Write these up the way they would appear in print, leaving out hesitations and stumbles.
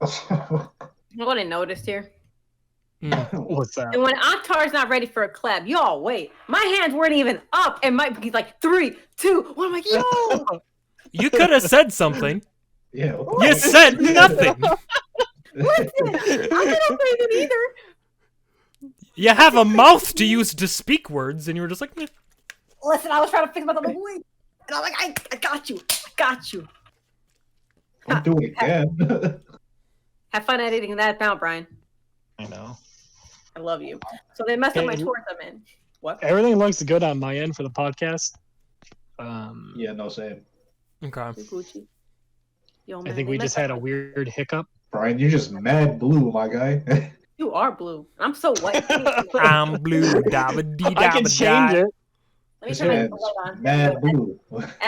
You know what I noticed here? What's that? And when Akhtar's not ready for a collab, y'all wait. My hands weren't even up, and he's like 3, 2, 1. I'm like, yo. You could have said something. Yeah. You said nothing. Listen, I'm not afraid of it either. You have a mouth to use to speak words, and you were just like, meh. Listen, I was trying to fix myself. And I'm like, I got you. I got you. Don't do it again. Have fun editing that down, Brian. I know. I love you. So they messed up my torta, man. What? Everything looks good on my end for the podcast. Yeah, no, same. Okay. Gucci. Yo, man, I think we just had a weird hiccup. Brian, you're just mad blue, my guy. You are blue. I'm so white. I'm blue. I can change it. Let me This turn my man's light on. mad blue.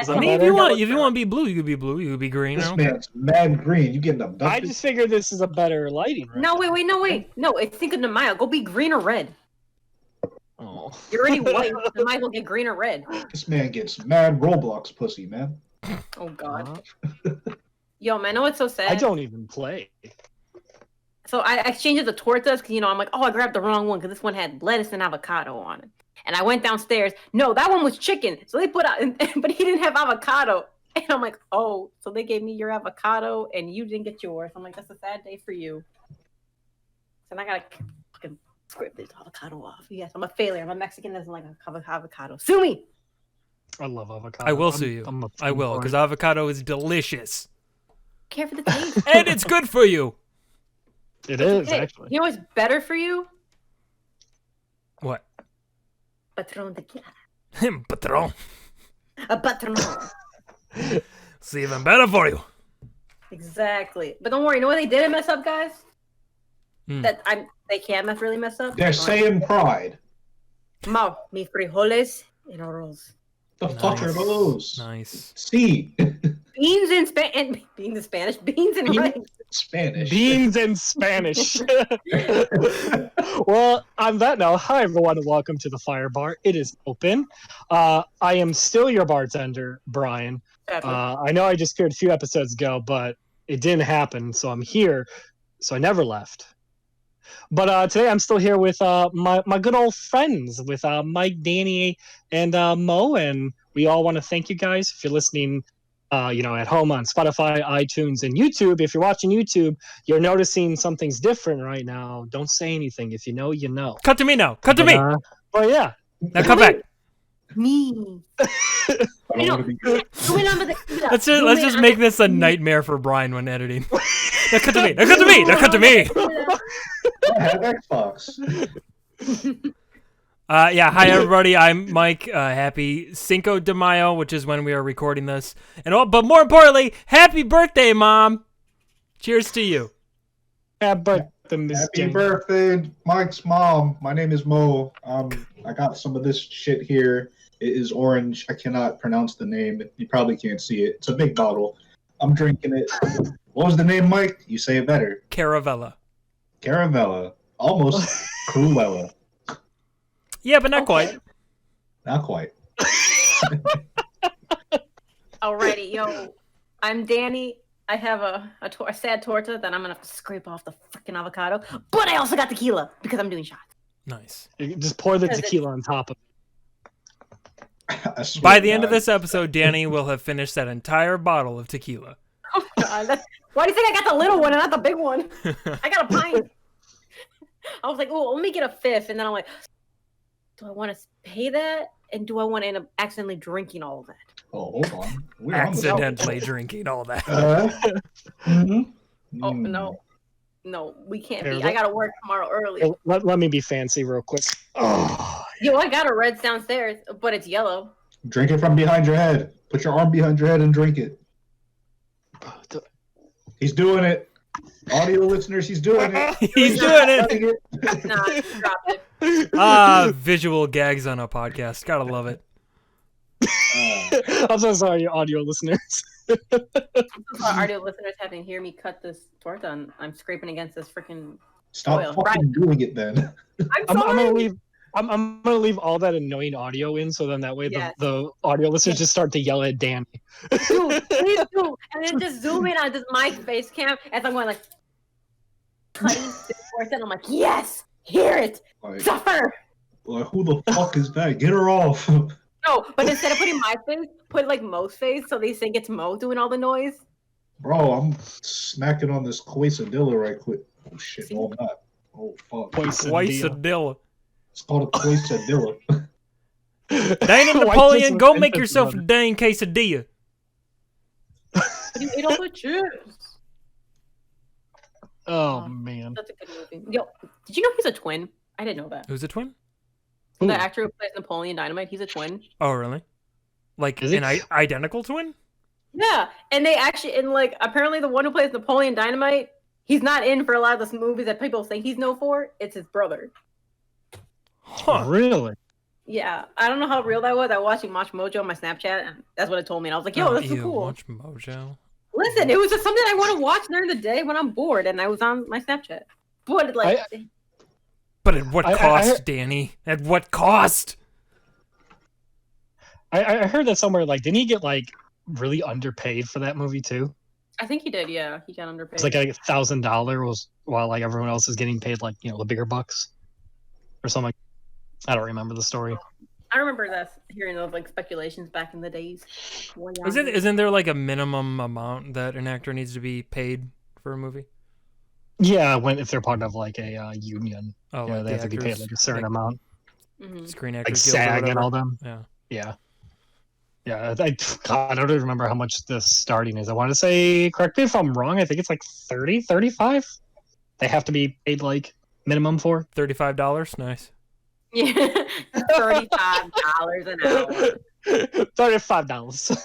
I mean, if you want to be blue, you could be blue. You could be green. This I don't care. man's mad green. You getting abducted? I just figured this is a better lighting. Right? No, wait. No, it's Cinco de Mayo. Go be green or red. Oh. You're already white. You might as well get green or red. This man gets mad Roblox pussy, man. Oh, God. Yo, man, I know what's so sad? I don't even play. So I exchanged the tortas because, I'm like, oh, I grabbed the wrong one because this one had lettuce and avocado on it. And I went downstairs. No, that one was chicken. So they put out, but he didn't have avocado. And I'm like, oh, so they gave me your avocado and you didn't get yours. I'm like, that's a sad day for you. So I gotta fucking scrape this avocado off. Yes, I'm a failure. I'm a Mexican that doesn't like avocado. Sue me. I love avocado. I will sue you. I will, because avocado is delicious. Care for the taste. And it's good for you. It is, Hey, actually. you know what's better for you? What? Patron tequila. Patron. A patron. It's even better for you. Exactly. But don't worry, you know what they didn't mess up, guys? They can't really mess up. They're saying pride. Mo, mi frijoles en arroz. The fuck are those? Nice. See. Beans in Spanish. Beans in rice. Spanish. Beans in Spanish. Well, on that note, hi everyone and welcome to the Fyre Bar. It is open. I am still your bartender, Brian. I know I just appeared a few episodes ago, but it didn't happen, so I'm here. So I never left. But today I'm still here with my good old friends, with Mike, Danny, and Mo, and we all want to thank you guys if you're listening. At home on Spotify, iTunes, and YouTube. If you're watching YouTube, you're noticing something's different right now. Don't say anything. If you know, you know. Cut to me now. Cut to me. But yeah. Now come back. Me. Let's just make this a nightmare for Brian when editing. Now cut to me. Now cut to me. Now cut to me. I have Xbox. Hi everybody, I'm Mike. Happy Cinco de Mayo, which is when we are recording this. But more importantly, happy birthday, Mom! Cheers to you. Happy birthday, Mike's mom. My name is Mo. I got some of this shit here. It is orange. I cannot pronounce the name. You probably can't see it. It's a big bottle. I'm drinking it. What was the name, Mike? You say it better. Caravella. Caravella. Almost Cruella. Yeah, but not quite. Not quite. Alrighty, yo. I'm Danny. I have a sad torta that I'm going to have to scrape off the freaking avocado. But I also got tequila because I'm doing shots. Nice. You just pour the tequila on top of it. By the end of this episode, Danny will have finished that entire bottle of tequila. Oh, God. Why do you think I got the little one and not the big one? I got a pint. I was like, oh, let me get a fifth. And then I'm like, do I want to pay that? And do I want to end up accidentally drinking all of that? Oh, hold on. We're accidentally drinking all that. Oh, no. No, we can't be. I got to work tomorrow early. Let me be fancy real quick. Oh. Yo, I got a red downstairs, but it's yellow. Drink it from behind your head. Put your arm behind your head and drink it. He's doing it. Audio listeners, he's doing it. He's doing it. Nah, he dropped it. Visual gags on a podcast. Gotta love it. I'm so sorry, audio listeners. I'm so sorry, audio listeners having to hear me cut this torta and I'm scraping against this freaking Stop fucking doing it then. I'm gonna leave all that annoying audio in, so then that way the audio listeners just start to yell at Danny. Dude, please do. And then just zoom in on just my face cam as I'm going like, cutting the torso, and I'm like, yes, hear it, Like, suffer. like, who the fuck is that? Get her off. No, but instead of putting my face, put like Mo's face, so they think it's Mo doing all the noise. Bro, I'm snacking on this quesadilla right quick. Oh shit, no, I'm not. Oh fuck. Quesadilla. It's called a quesadilla. Dana Napoleon, go make yourself a dang quesadilla. But you ate all the chips. Oh man, That's a good movie. Yo, did you know he's a twin? I didn't know that. Who's a twin? Ooh. The actor who plays Napoleon Dynamite, he's a twin. Oh, really? Like Is he? an identical twin? Yeah, and they actually, and like, apparently the one who plays Napoleon Dynamite, he's not in for a lot of the movies that people think he's known for. It's his brother. Huh. Really? Yeah, I don't know how real that was. I watched him watch Mojo on my Snapchat, and that's what it told me. And I was like, yo, this is cool. Watch Mojo. Listen, it was just something I want to watch during the day when I'm bored, and I was on my Snapchat. But like, But at what cost, Danny? At what cost? I heard that somewhere. Like, didn't he get like really underpaid for that movie too? I think he did. Yeah, he got underpaid. It's like $1,000 while like everyone else is getting paid like the bigger bucks or something. I don't remember the story. I remember that hearing those like speculations back in the days. Isn't there like a minimum amount that an actor needs to be paid for a movie? Yeah, if they're part of like a union, Oh, they like have to be paid like a certain amount, Screen like Actors Guild or SAG and whatever. all them. Yeah. Yeah. I don't even remember how much the starting is. I want to say, correct me if I'm wrong. I think it's like 30, 35. They have to be paid like minimum for. $35. Nice. Yeah, $35 an hour. $35.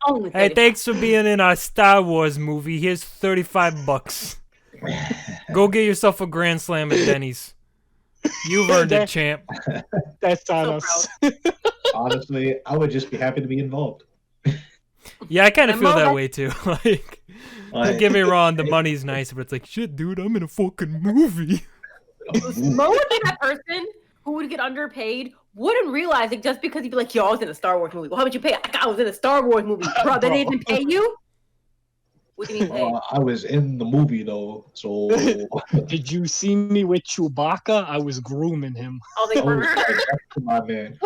Only Hey, 35. thanks for being in our Star Wars movie. Here's $35. Go get yourself a Grand Slam at Denny's. You've earned it, champ. That's on So us. Honestly, I would just be happy to be involved. Yeah, I kind of And feel Mo, that that- way too. Like, don't get me wrong, the money's nice, but it's like, shit, dude, I'm in a fucking movie. Mo would be that person who would get underpaid, wouldn't realize it just because he'd be like, yo, I was in a Star Wars movie. Well, how much you pay? I was in a Star Wars movie. Bro, they didn't even pay you? What do you mean pay? I was in the movie though, so Did you see me with Chewbacca? I was grooming him. Oh, they oh, were. that's my man.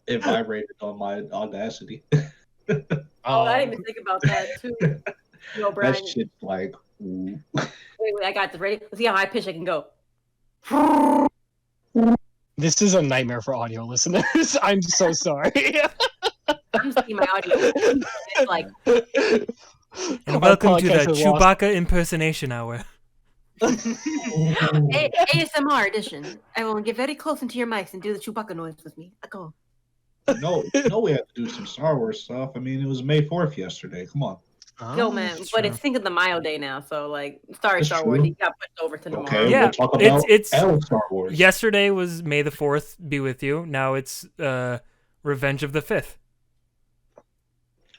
It vibrated on my Audacity. Oh, I didn't even think about that, too. Yo, Brian. That shit's like, ooh. Wait, I got this. Ready? Let's see how high pitch I can go. This is a nightmare for audio listeners. I'm so sorry. I'm seeing my audio. It's like, And welcome to the podcast is lost. Chewbacca impersonation hour. ASMR edition. Everyone get very close into your mics and do the Chewbacca noise with me. I go. No, we have to do some Star Wars stuff. I mean, it was May 4th yesterday. Come on. Yo, man, that's but true. it's Cinco de Mayo day now, so like, sorry, That's Star Wars, true. you got pushed over to tomorrow. Okay, Yeah, we'll talk about it's Star Wars. Yesterday was May the 4th, be with you. Now it's Revenge of the 5th.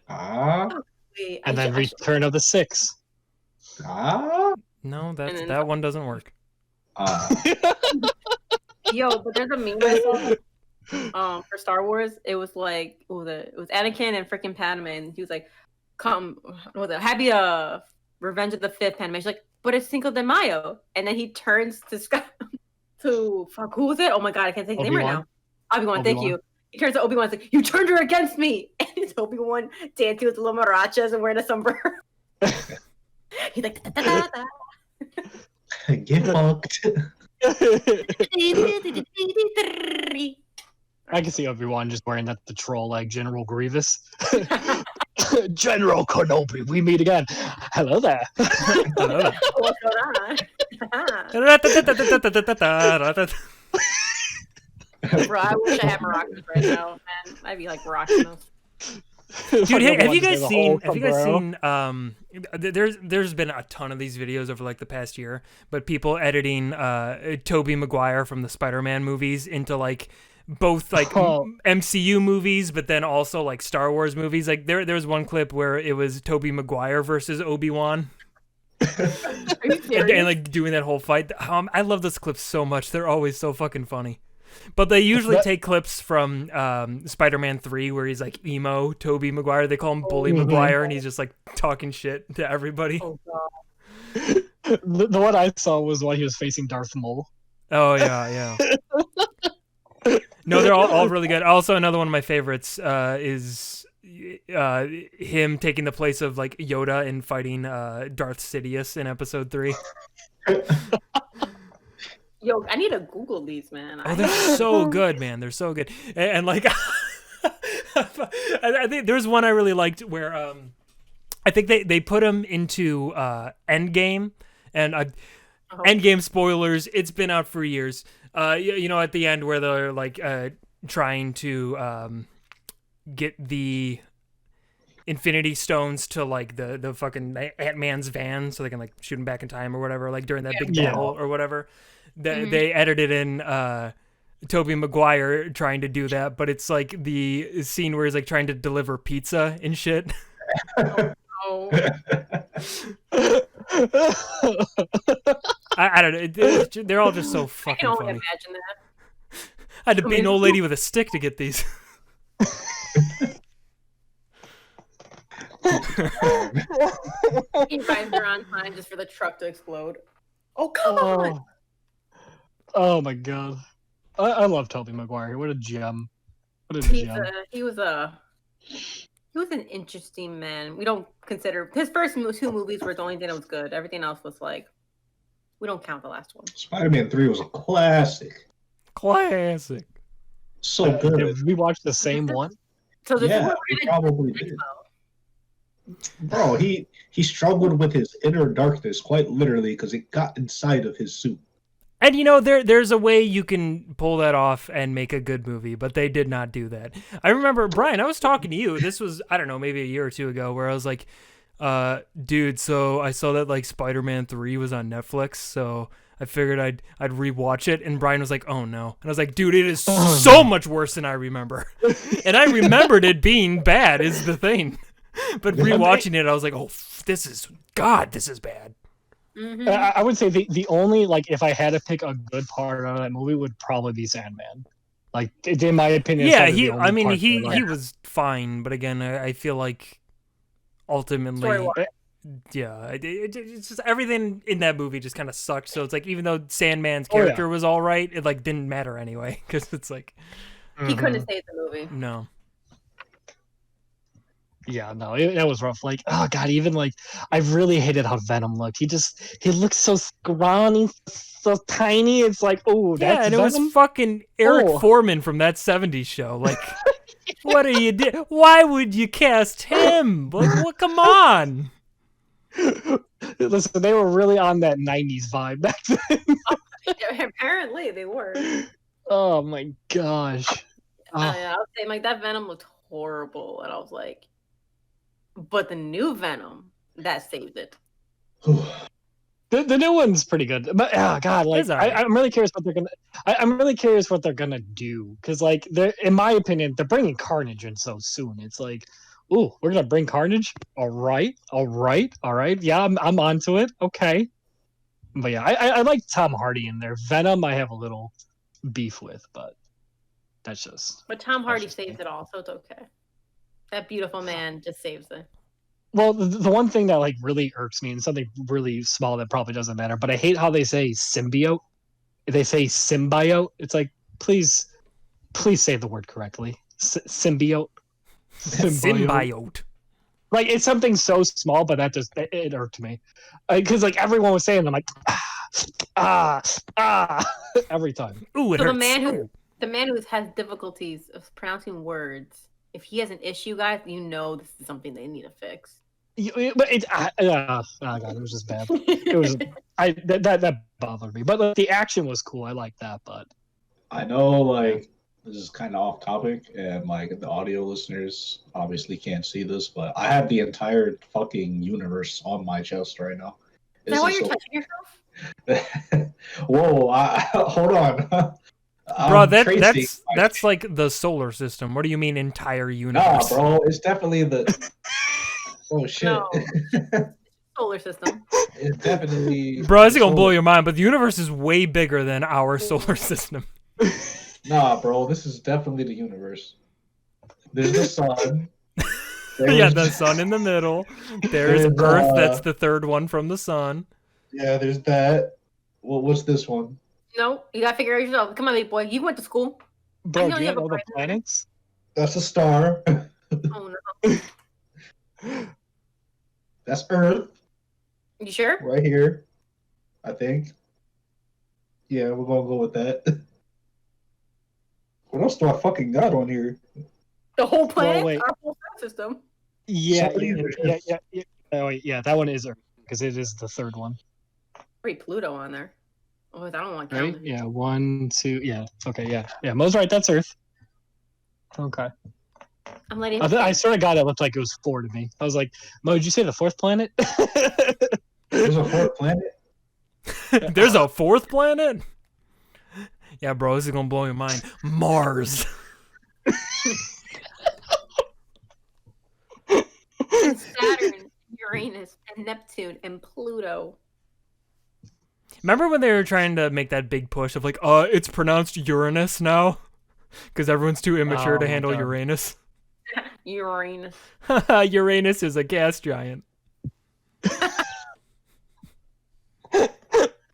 Ah, Wait, And then Return of the Six. ah, No, And then- that one doesn't work. ah. Yo, but there's a meme I saw for Star Wars. It was like, it was Anakin and freaking Padme, and he was like, happy Revenge of the 5th, Padme. She's like, but it's Cinco de Mayo. And then he turns to Scott to fuck, who was it? Oh my god, I can't think of his name right now. Obi-Wan, thank you. He turns to Obi-Wan, like, you turned her against me. And it's Obi-Wan dancing with the little marachas and wearing a sombrero. He's like, da, da, da, da. Get fucked. I can see Obi-Wan just wearing that the troll like General Grievous. General Kenobi, we meet again. Hello there. Hello there. What's going on? Bro, I wish I had maracas right now, man. I'd be like rocking those. Dude, hey, have you guys Obi-Wan's seen? doing the whole There's been a ton of these videos over like the past year, but people editing Tobey Maguire from the Spider-Man movies into like both like MCU movies, but then also like Star Wars movies. Like there's one clip where it was Tobey Maguire versus Obi-Wan. Are you serious? And like doing that whole fight. I love those clips so much. They're always so fucking funny. But they usually take clips from Spider-Man 3 where he's like emo Tobey Maguire. They call him Bully Maguire, and he's just like talking shit to everybody. Oh god. The one I saw was while he was facing Darth Maul. Oh yeah. No, they're all really good. Also, another one of my favorites is him taking the place of like Yoda and fighting Darth Sidious in Episode 3. Yo, I need to Google these, man. Oh, they're so good, man. They're so good. And like, I think there's one I really liked where I think they put him into Endgame, and Endgame spoilers. It's been out for years. You know, at the end where they're like trying to get the Infinity Stones to like the fucking Ant-Man's van so they can like shoot him back in time or whatever, like during that big battle or whatever. They edited in Tobey Maguire trying to do that, but it's like the scene where he's like trying to deliver pizza and shit. Oh. I don't know. They're all just so fucking I can only funny. imagine that. I had to beat an old lady with a stick to get these. You guys are on time just for the truck to explode. Oh, come on! Oh my god. I love Tobey Maguire. What a gem. What a gem. He was an interesting man. We don't consider his first two movies were the only thing that was good. Everything else was like, we don't count the last one. Spider-Man 3 was a classic. Classic. So good. Did we watch the same one? So Yeah, we probably did. Bro, he struggled with his inner darkness quite literally because it got inside of his suit. And you know, there's a way you can pull that off and make a good movie, but they did not do that. I remember, Brian, I was talking to you. This was, I don't know, maybe a year or two ago, where I was like, dude, so I saw that like Spider-Man 3 was on Netflix, so I figured I'd rewatch it. And Brian was like, oh no. And I was like, dude, it is so much worse than I remember. And I remembered it being bad is the thing. But rewatching it, I was like, oh, this is bad. Mm-hmm. I would say the only, like, if I had to pick a good part of that movie would probably be Sandman. Like, in my opinion. Yeah, he was fine, but again, I feel like ultimately, yeah, it's just everything in that movie just kind of sucked. So it's like, even though Sandman's character was all right, it like didn't matter anyway, because it's like he couldn't have saved the movie. No. Yeah, no, that was rough. Like, oh god, even like, I really hated how Venom looked. He looks so scrawny, so tiny. It's like, oh, that's and Venom? It was fucking Eric Foreman from that '70s show. Like, what are you doing? Why would you cast him? Like, what? Come on. Listen, they were really on that '90s vibe back then. Apparently, they were. Oh my gosh. I was saying, like, that Venom looked horrible, and I was like, but the new Venom, that saved it. The new one's pretty good, but oh god, like I'm really curious what they're gonna. I'm really curious what they're gonna do, because like in my opinion, they're bringing Carnage in so soon. It's like, ooh, we're gonna bring Carnage. All right. Yeah, I'm onto it. Okay, but yeah, I like Tom Hardy in there. Venom, I have a little beef with, but that's just. But Tom Hardy saves it all, so it's okay. That beautiful man just saves it. Well, the one thing that like really irks me, and something really small that probably doesn't matter, but I hate how they say symbiote. They say symbiote. It's like, please say the word correctly. Symbiote. Symbiote. Like, it's something so small, but that just it irked me, because like everyone was saying, I'm like, every time. Ooh, it so hurts. the man who has difficulties of pronouncing words. If he has an issue, guys, you know this is something they need to fix. But it, oh god, it was just bad. It was that bothered me. But like, the action was cool. I like that. But I know, like, this is kind of off topic, and like the audio listeners obviously can't see this, but I have the entire fucking universe on my chest right now. Is that why you're touching yourself? Whoa! Hold on. Bro, that's like the solar system. What do you mean entire universe? Nah, bro, it's definitely the. Oh shit! No. Solar system. It's definitely. Bro, this is gonna blow your mind, but the universe is way bigger than our solar system. Nah, bro, this is definitely the universe. There's the sun. Yeah, the sun in the middle. There's Earth. That's the third one from the sun. Yeah, there's that. Well, what's this one? No, you gotta figure it out yourself. Come on, big boy. You went to school. Bro, do you know the planets? That's a star. Oh no. That's Earth. You sure? Right here, I think. Yeah, we're gonna go with that. What else do I fucking got on here? The whole planet? wait. Our whole solar system. Yeah, So yeah. Oh, wait, yeah, that one is Earth because it is the third one. Pretty Pluto on there. Oh, I don't want to Right? count. Yeah, 1, 2. Yeah. Okay. Yeah. Yeah. Mo's right. That's Earth. Okay. I'm letting. I sort of got it. Looked like it was 4 to me. I was like, Mo, did you say the 4th planet? There's a fourth planet. There's a 4th planet? Yeah, bro, this is gonna blow your mind. Mars. Saturn, Uranus, and Neptune, and Pluto. Remember when they were trying to make that big push of like, it's pronounced Uranus now? Because everyone's too immature to handle Uranus. Uranus. Uranus is a gas giant.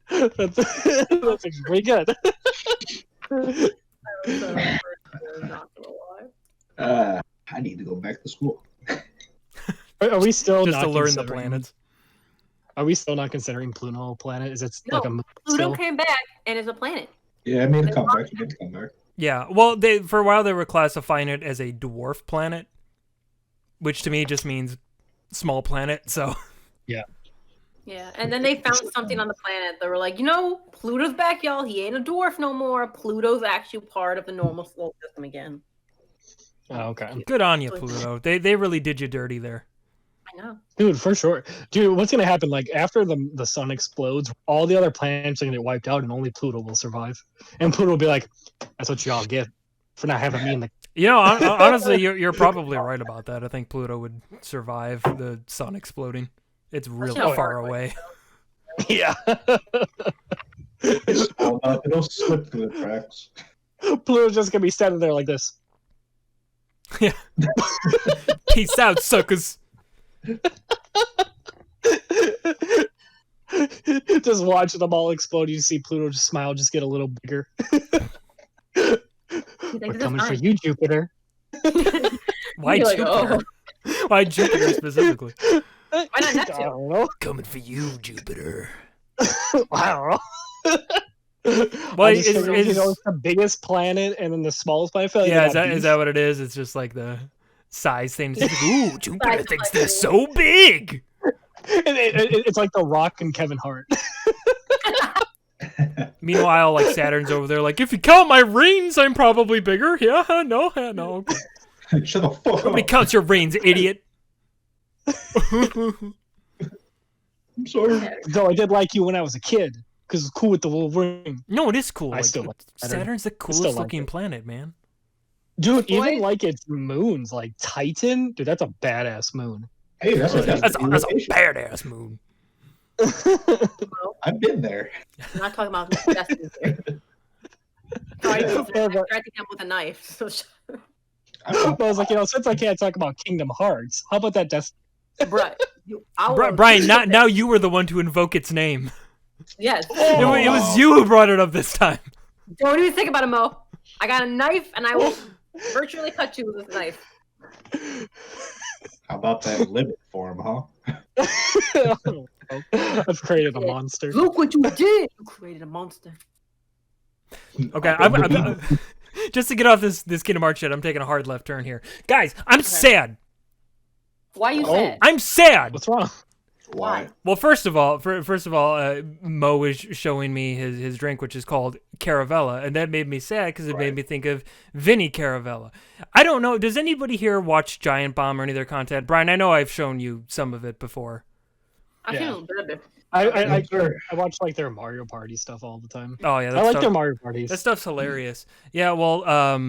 That's pretty good. Not gonna lie. I need to go back to school. Are we still Just not to learn the considering- planets. Are we still not considering Pluto a planet? Is it No, like a moon Pluto still? came back and is a planet. Yeah, I made a comeback. I made a comeback. Yeah, well, for a while they were classifying it as a dwarf planet, which to me just means small planet, so... Yeah, and then they found something on the planet. They were like, Pluto's back, y'all. He ain't a dwarf no more. Pluto's actually part of the normal solar system again. Oh, okay. Good on you, Pluto. They really did you dirty there. I know. Dude, for sure. Dude, what's gonna happen? Like after the sun explodes, all the other planets are gonna get wiped out, and only Pluto will survive. And Pluto will be like, "That's what y'all get for not having me in the." You know, honestly, you're probably right about that. I think Pluto would survive the sun exploding. It's really how far far away. away. Yeah. It'll slip through the cracks. Pluto's just gonna be standing there like this. Yeah. Peace out, suckers. Just watch them all explode. You see Pluto just smile, just get a little bigger. We're coming for you, Jupiter. Why You're like, Jupiter? Why Jupiter specifically? Why not I Neptune? don't know. Coming for you, Jupiter. I don't know. Well, I just is- figured, is- it's the biggest planet and then the smallest planet. I feel like Yeah, they is got that what it is? It's just like the size thing. It's like, ooh, Jupiter Size thinks of they're like- so big. it's like The Rock and Kevin Hart. Meanwhile, like Saturn's over there, like, if you count my rings, I'm probably bigger. Yeah, no. Shut the fuck Nobody up. counts your rings, idiot. I'm sorry. Though I did like you when I was a kid because it's cool with the little ring. No, it is cool. I Like, still like Saturn. Saturn's the still coolest like looking it. planet, man. Dude, Boy. even like its moons, like Titan, dude, that's a badass moon. Hey, that's That's a location. badass moon. I've been there. I'm not talking about Destiny here. Sorry, I tried to come with a knife. So I was like, since I can't talk about Kingdom Hearts, how about that Bruh, Brian, now you were the one to invoke its name. Yes. It was you who brought it up this time. Don't even think about it, Mo. I got a knife, and I will virtually cut you with this knife. How about that limit form, huh? I've created a monster. Look what you did! You created a monster. Okay, I'm just to get off this Kingdom Hearts shit, I'm taking a hard left turn here. Guys, I'm sad. Why are you Oh. sad? I'm sad. What's wrong? Why? Well, first of all, Mo was showing me his drink, which is called Caravella, and that made me sad because it made me think of Vinny Caravella. I don't know. Does anybody here watch Giant Bomb or any of their content? Brian, I know I've shown you some of it before. I Yeah. feel better. I watch like their Mario Party stuff all the time. Oh yeah, I like their Mario parties. that stuff's hilarious. Yeah, well,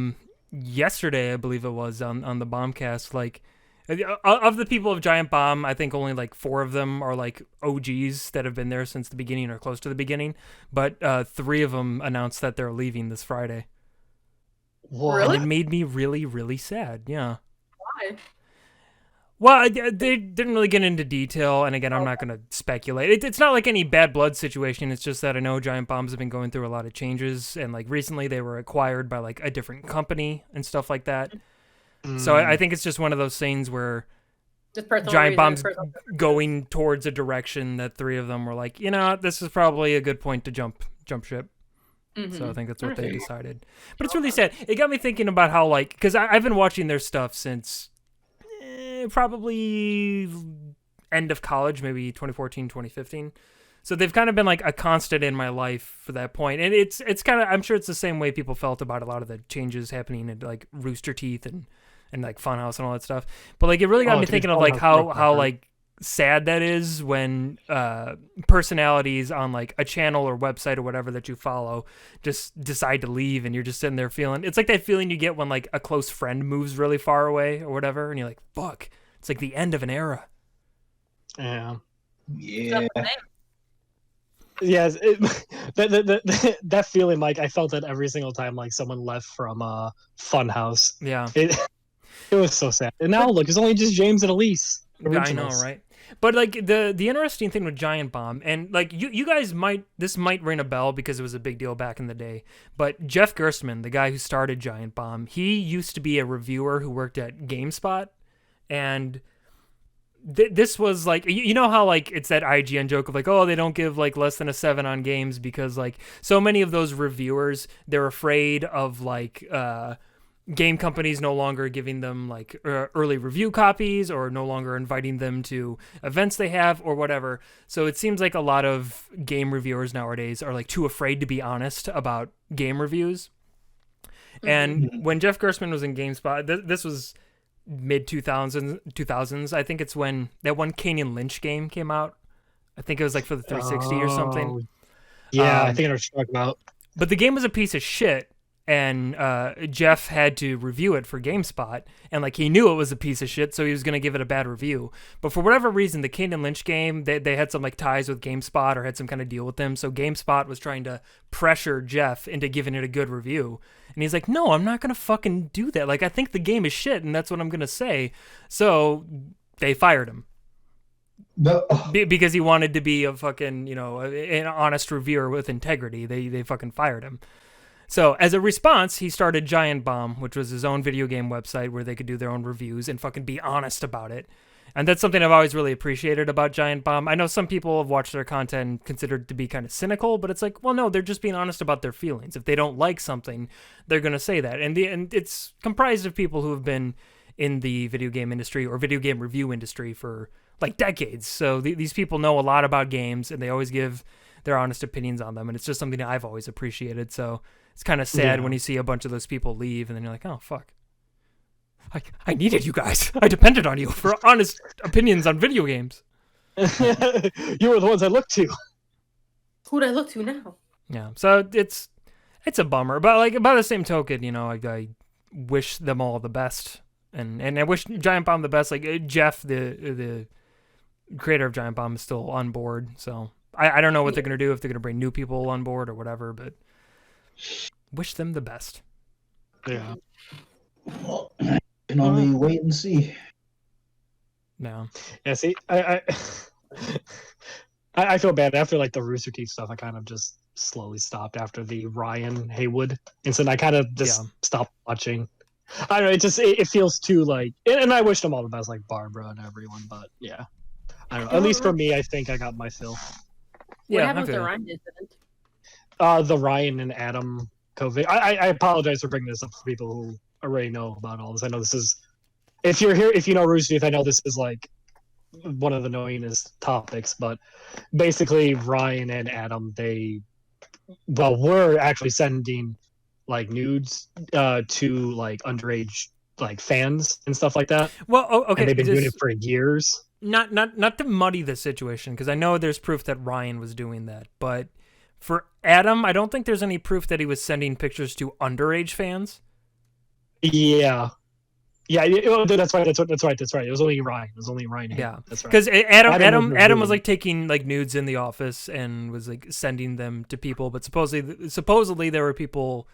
yesterday I believe it was on the Bombcast. Like, of the people of Giant Bomb, I think only like 4 of them are like OGs that have been there since the beginning or close to the beginning. But 3 of them announced that they're leaving this Friday. What? And it made me really, really sad. Yeah. Why? Well, they didn't really get into detail, and again, I'm not going to speculate. It's not like any bad blood situation. It's just that I know Giant Bombs have been going through a lot of changes, and like recently they were acquired by like a different company and stuff like that. So I think it's just one of those things where Giant Bomb's going towards a direction that three of them were like, you know, this is probably a good point to jump ship. So I think that's what they decided. But it's really sad. It got me thinking about how, like, because I've been watching their stuff since probably end of college, maybe 2014, 2015. So they've kind of been like a constant in my life for that point. And it's kind of, I'm sure it's the same way people felt about a lot of the changes happening at like Rooster Teeth and like Funhouse and all that stuff. But like it really got me thinking of like how like sad that is when personalities on like a channel or website or whatever that you follow just decide to leave, and you're just sitting there feeling, it's like that feeling you get when like a close friend moves really far away or whatever, and you're like, fuck, it's like the end of an era. Yeah. Yeah. Yes, that feeling, like I felt that every single time like someone left from Funhouse. Yeah. It was so sad. And now look, it's only just James and Elise. I Originals. know, right? But like the interesting thing with Giant Bomb, and like you guys might ring a bell because it was a big deal back in the day. But Jeff Gerstmann, the guy who started Giant Bomb, he used to be a reviewer who worked at GameSpot, and this was like, you know how like it's that IGN joke of like, oh, they don't give like less than a 7 on games because like so many of those reviewers, they're afraid of like game companies no longer giving them like early review copies or no longer inviting them to events they have or whatever. So it seems like a lot of game reviewers nowadays are like too afraid to be honest about game reviews. And when Jeff Gerstmann was in GameSpot, this was mid 2000s. I think it's when that one Kane and Lynch game came out. I think it was like for the 360 or something. Yeah, I think I know what you're talking about. But the game was a piece of shit. And Jeff had to review it for GameSpot, and like he knew it was a piece of shit, so he was gonna give it a bad review. But for whatever reason, the Kane and Lynch game, they had some like ties with GameSpot or had some kind of deal with them. So GameSpot was trying to pressure Jeff into giving it a good review, and he's like, "No, I'm not gonna fucking do that. Like I think the game is shit, and that's what I'm gonna say." So they fired him. Because he wanted to be a fucking, you know, an honest reviewer with integrity. They fucking fired him. So as a response, he started Giant Bomb, which was his own video game website where they could do their own reviews and fucking be honest about it. And that's something I've always really appreciated about Giant Bomb. I know some people have watched their content and considered it to be kind of cynical, but it's like, well, no, they're just being honest about their feelings. If they don't like something, they're going to say that. And it's comprised of people who have been in the video game industry or video game review industry for like decades. So these people know a lot about games, and they always give their honest opinions on them. And it's just something that I've always appreciated. So it's kind of sad when you see a bunch of those people leave, and then you're like, oh, fuck. I needed you guys. I depended on you for honest opinions on video games. You were the ones I looked to. Who'd I look to now? Yeah, so it's a bummer. But like by the same token, you know, I wish them all the best. And I wish Giant Bomb the best. Like Jeff, the creator of Giant Bomb, is still on board. So I don't know what they're going to do, if they're going to bring new people on board or whatever, but wish them the best. Yeah. Well, can only wait and see. No. Yeah, see, I feel bad after like the Rooster Teeth stuff. I kind of just slowly stopped after the Ryan Haywood incident. I kind of just stopped watching. I don't know. It feels too like, and I wish them all the best, like Barbara and everyone. But yeah, I don't know. At least for me, I think I got my fill. What happened with the Ryan incident? The Ryan and Adam COVID. I apologize for bringing this up for people who already know about all this. I know this is, if you're here, if you know Rooster Teeth, I know this is like one of the annoyingest topics, but basically Ryan and Adam, we're actually sending like nudes to like underage like fans and stuff like that. Well, okay, and they've been doing it for years. Not to muddy the situation, because I know there's proof that Ryan was doing that, but for Adam, I don't think there's any proof that he was sending pictures to underage fans. Yeah, that's right. It was only Ryan. Yeah, that's right. Because Adam was like taking like nudes in the office and was like sending them to people, but supposedly there were people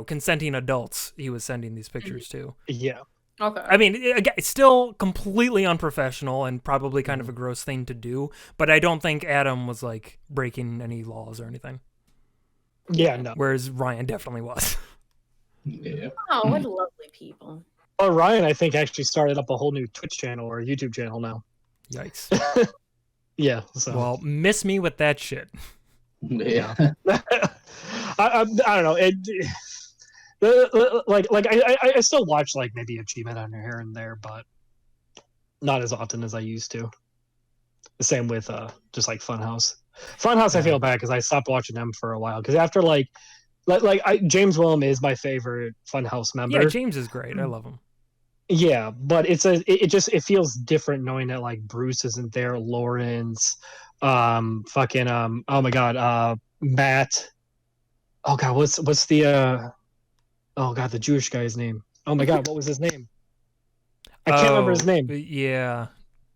consenting adults he was sending these pictures to. Yeah. Okay. I mean, again, it's still completely unprofessional and probably kind of a gross thing to do, but I don't think Adam was like breaking any laws or anything. Yeah, no. Whereas Ryan definitely was. Yeah. Oh, what lovely people. Oh, Ryan, I think, actually started up a whole new Twitch channel or YouTube channel now. Yikes. Yeah. So. Well, miss me with that shit. Yeah. I don't know. I still watch like maybe Achievement on here and there, but not as often as I used to. The same with just like Funhouse. Funhouse, I feel bad because I stopped watching them for a while. Because after James Willem is my favorite Funhouse member. Yeah, James is great. I love him. Yeah, but it feels different knowing that like Bruce isn't there, Lawrence, oh my god, Matt. Oh god, what's the the Jewish guy's name? Oh my god, what was his name? I can't remember his name. Yeah.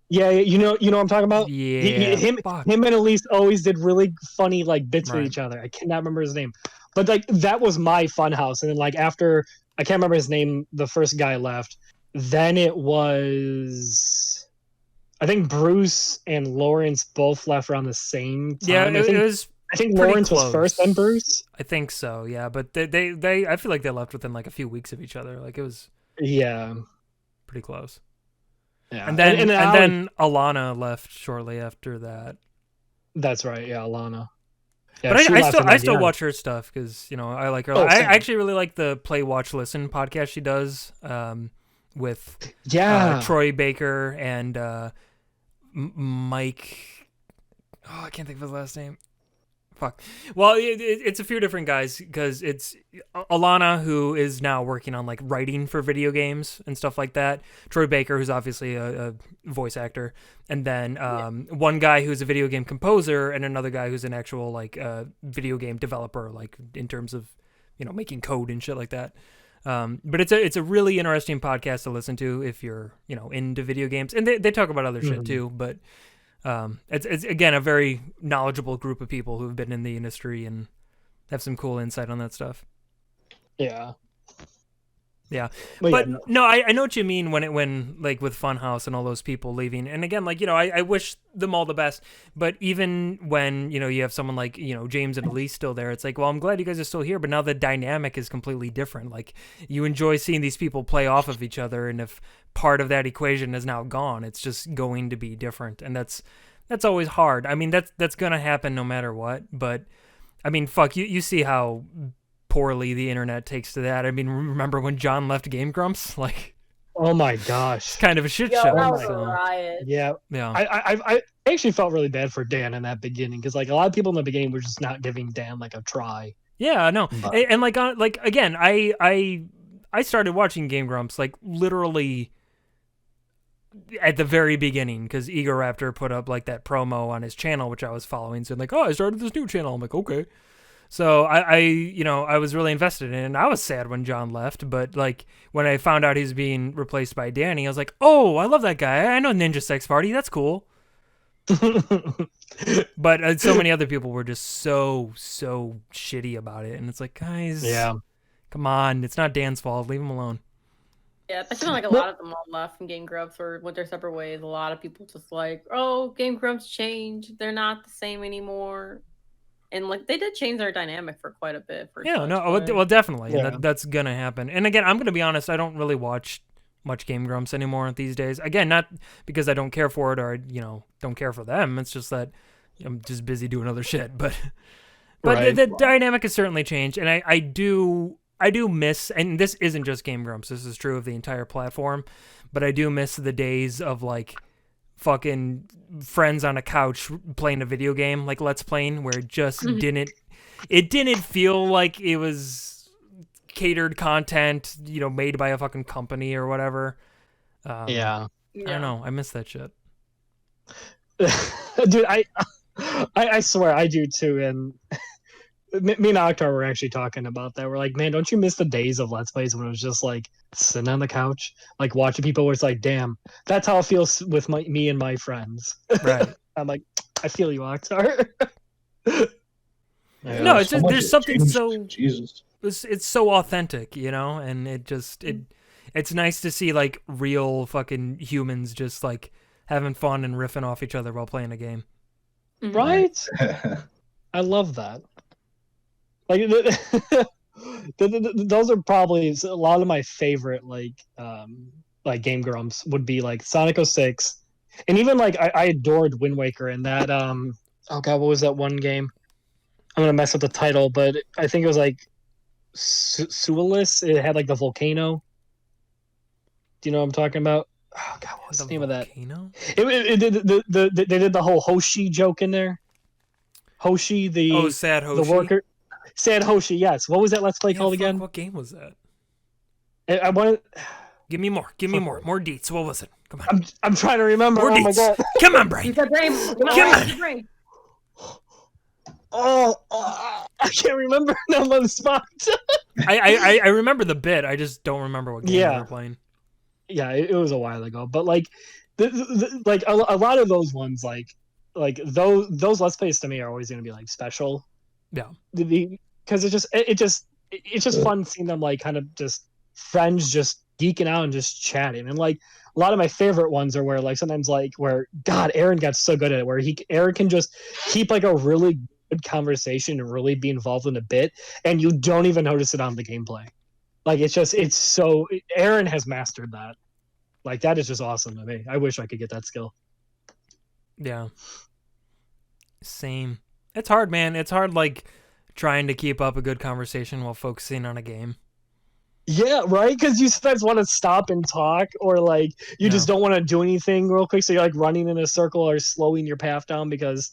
Yeah, you know what I'm talking about? Yeah. Him and Elise always did really funny like bits with each other. I cannot remember his name. But like that was my Funhouse. And then like after I can't remember his name, the first guy left. Then it was I think Bruce and Lawrence both left around the same time. Yeah, I think Lawrence close. was first, then Bruce. I think so, yeah. But they I feel like they left within like a few weeks of each other. Like it was pretty close. Yeah. And then Alana left shortly after that. That's right, yeah, Alana. Yeah, but I still watch her stuff because I like her. I actually really like the Play Watch Listen podcast she does with Troy Baker and Mike. Oh, I can't think of his last name. Fuck. Well, it's a few different guys because it's Alana, who is now working on like writing for video games and stuff like that. Troy Baker, who's obviously a voice actor, and then one guy who's a video game composer, and another guy who's an actual like video game developer, like in terms of making code and shit like that. But it's a really interesting podcast to listen to if you're into video games, and they talk about other shit too, but. It's again a very knowledgeable group of people who've been in the industry and have some cool insight on that stuff. Yeah. But no, I know what you mean when like with Funhouse and all those people leaving. And again, like I wish them all the best. But even when you have someone like James and Elise still there, it's like, well, I'm glad you guys are still here. But now the dynamic is completely different. Like you enjoy seeing these people play off of each other, and if part of that equation is now gone, it's just going to be different, and that's always hard. I mean, that's gonna happen no matter what. But I mean, fuck, you see how poorly the internet takes to that. I mean, remember when John left Game Grumps? Like, oh my gosh, it's kind of a shit show. That was a riot. Yeah. I actually felt really bad for Dan in that beginning because like a lot of people in the beginning were just not giving Dan like a try. Yeah, no, and like again, I started watching Game Grumps like literally at the very beginning because Ego Raptor put up like that promo on his channel, which I was following, saying like, oh, I started this new channel. I'm like, okay. So I was really invested in it, and I was sad when John left, but like when I found out he's being replaced by Danny, I was like, oh, I love that guy. I know Ninja Sex Party. That's cool. But so many other people were just so shitty about it, and it's like, guys, come on, it's not Dan's fault. Leave him alone. Yeah, I feel like a lot of them all left from Game Grumps or went their separate ways. A lot of people just like, oh, Game Grumps changed. They're not the same anymore. And like they did change their dynamic for quite a bit. Well, definitely. Yeah. That's gonna happen. And again, I'm gonna be honest. I don't really watch much Game Grumps anymore these days. Again, not because I don't care for it or don't care for them. It's just that I'm just busy doing other shit. But the dynamic has certainly changed, and I do miss. And this isn't just Game Grumps. This is true of the entire platform. But I do miss the days of like fucking friends on a couch playing a video game, like Let's Playing, where it just didn't feel like it was catered content, made by a fucking company or whatever. I don't know. I miss that shit. Dude, I swear I do too. And me and Octar were actually talking about that. We're like, man, don't you miss the days of Let's Plays when it was just like sitting on the couch, like watching people where it's like, damn, that's how it feels with me and my friends. Right. I'm like, I feel you, Octar. No, it's just, there's something so... Jesus. it's so authentic, you know, and it's nice to see like real fucking humans just like having fun and riffing off each other while playing a game. Right? I love that. Like those are probably a lot of my favorite like Game Grumps would be like Sonic 06, and even like I adored Wind Waker and that oh god, what was that one game? I'm gonna mess up the title, but I think it was like Sualis. It had like the volcano. Do you know what I'm talking about? Oh god, what was the name volcano? Of that? They did the whole Hoshi joke in there. Hoshi, Sad Hoshi. The worker. Sad Hoshi, yes. What was that Let's Play called again? What game was that? I wanted. Give me more. Give me more deets. What was it? Come on. I'm trying to remember. More deets. My God. Come on, Brain. Come on. Oh, I can't remember now on the spot. I remember the bit. I just don't remember what game we were playing. Yeah, it was a while ago. But like, like a lot of those ones, like those Let's Plays to me are always going to be like special. Yeah. Because it's just fun seeing them like kind of just friends just geeking out and just chatting. And like a lot of my favorite ones are where like sometimes like where God, Aaron got so good at it, where Aaron can just keep like a really good conversation and really be involved in a bit, and you don't even notice it on the gameplay. Like it's so Aaron has mastered that. Like that is just awesome to me. I wish I could get that skill. Yeah. Same. It's hard, man. It's hard like trying to keep up a good conversation while focusing on a game. Yeah, right? Because you sometimes want to stop and talk, or like you just don't want to do anything real quick, so you're like running in a circle or slowing your path down because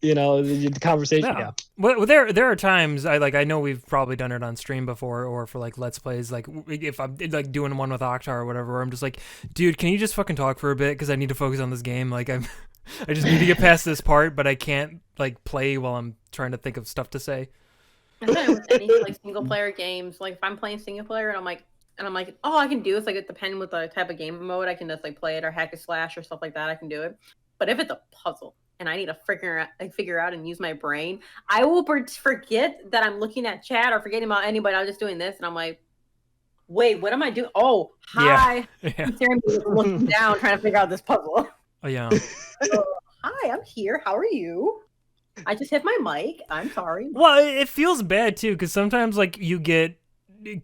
you know the conversation. Yeah. Well, there are times I know we've probably done it on stream before or for like Let's Plays, like if I'm like doing one with Oktar or whatever, where I'm just like, dude, can you just fucking talk for a bit because I need to focus on this game. Like I just need to get past this part, but I can't like play while I'm trying to think of stuff to say. I've done it with any like single player games. Like if I'm playing single player and I'm like, oh, I can do this. Like it depends with the type of game mode. I can just like play it or hack and slash or stuff like that. I can do it. But if it's a puzzle and I need to figure out and use my brain, I will forget that I'm looking at chat or forgetting about anybody. I'm just doing this, and I'm like, wait, what am I doing? Oh, hi. Yeah. I'm staring at me, looking down, trying to figure out this puzzle. Oh yeah. Hi, I'm here. How are you? I just hit my mic. I'm sorry. Well, it feels bad too, because sometimes like you get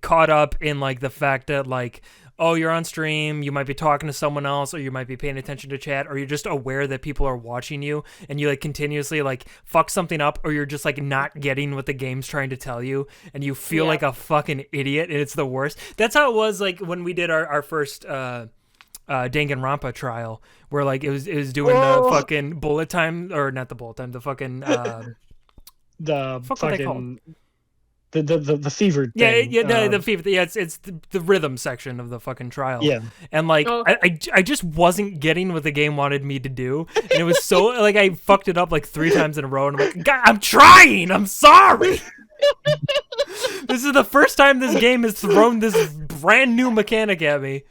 caught up in like the fact that like, oh, you're on stream, you might be talking to someone else, or you might be paying attention to chat, or you're just aware that people are watching you, and you like continuously like fuck something up, or you're just like not getting what the game's trying to tell you, and you feel like a fucking idiot, and it's the worst. That's how it was like when we did our first Danganronpa trial, where like it was doing the fucking bullet time, or not the bullet time, the fucking the fucking the fever thing. The fever. Yeah, it's the rhythm section of the fucking trial. Yeah, and like I just wasn't getting what the game wanted me to do, and it was so like I fucked it up like 3 times in a row, and I'm like, God, I'm trying. I'm sorry. This is the first time this game has thrown this brand new mechanic at me.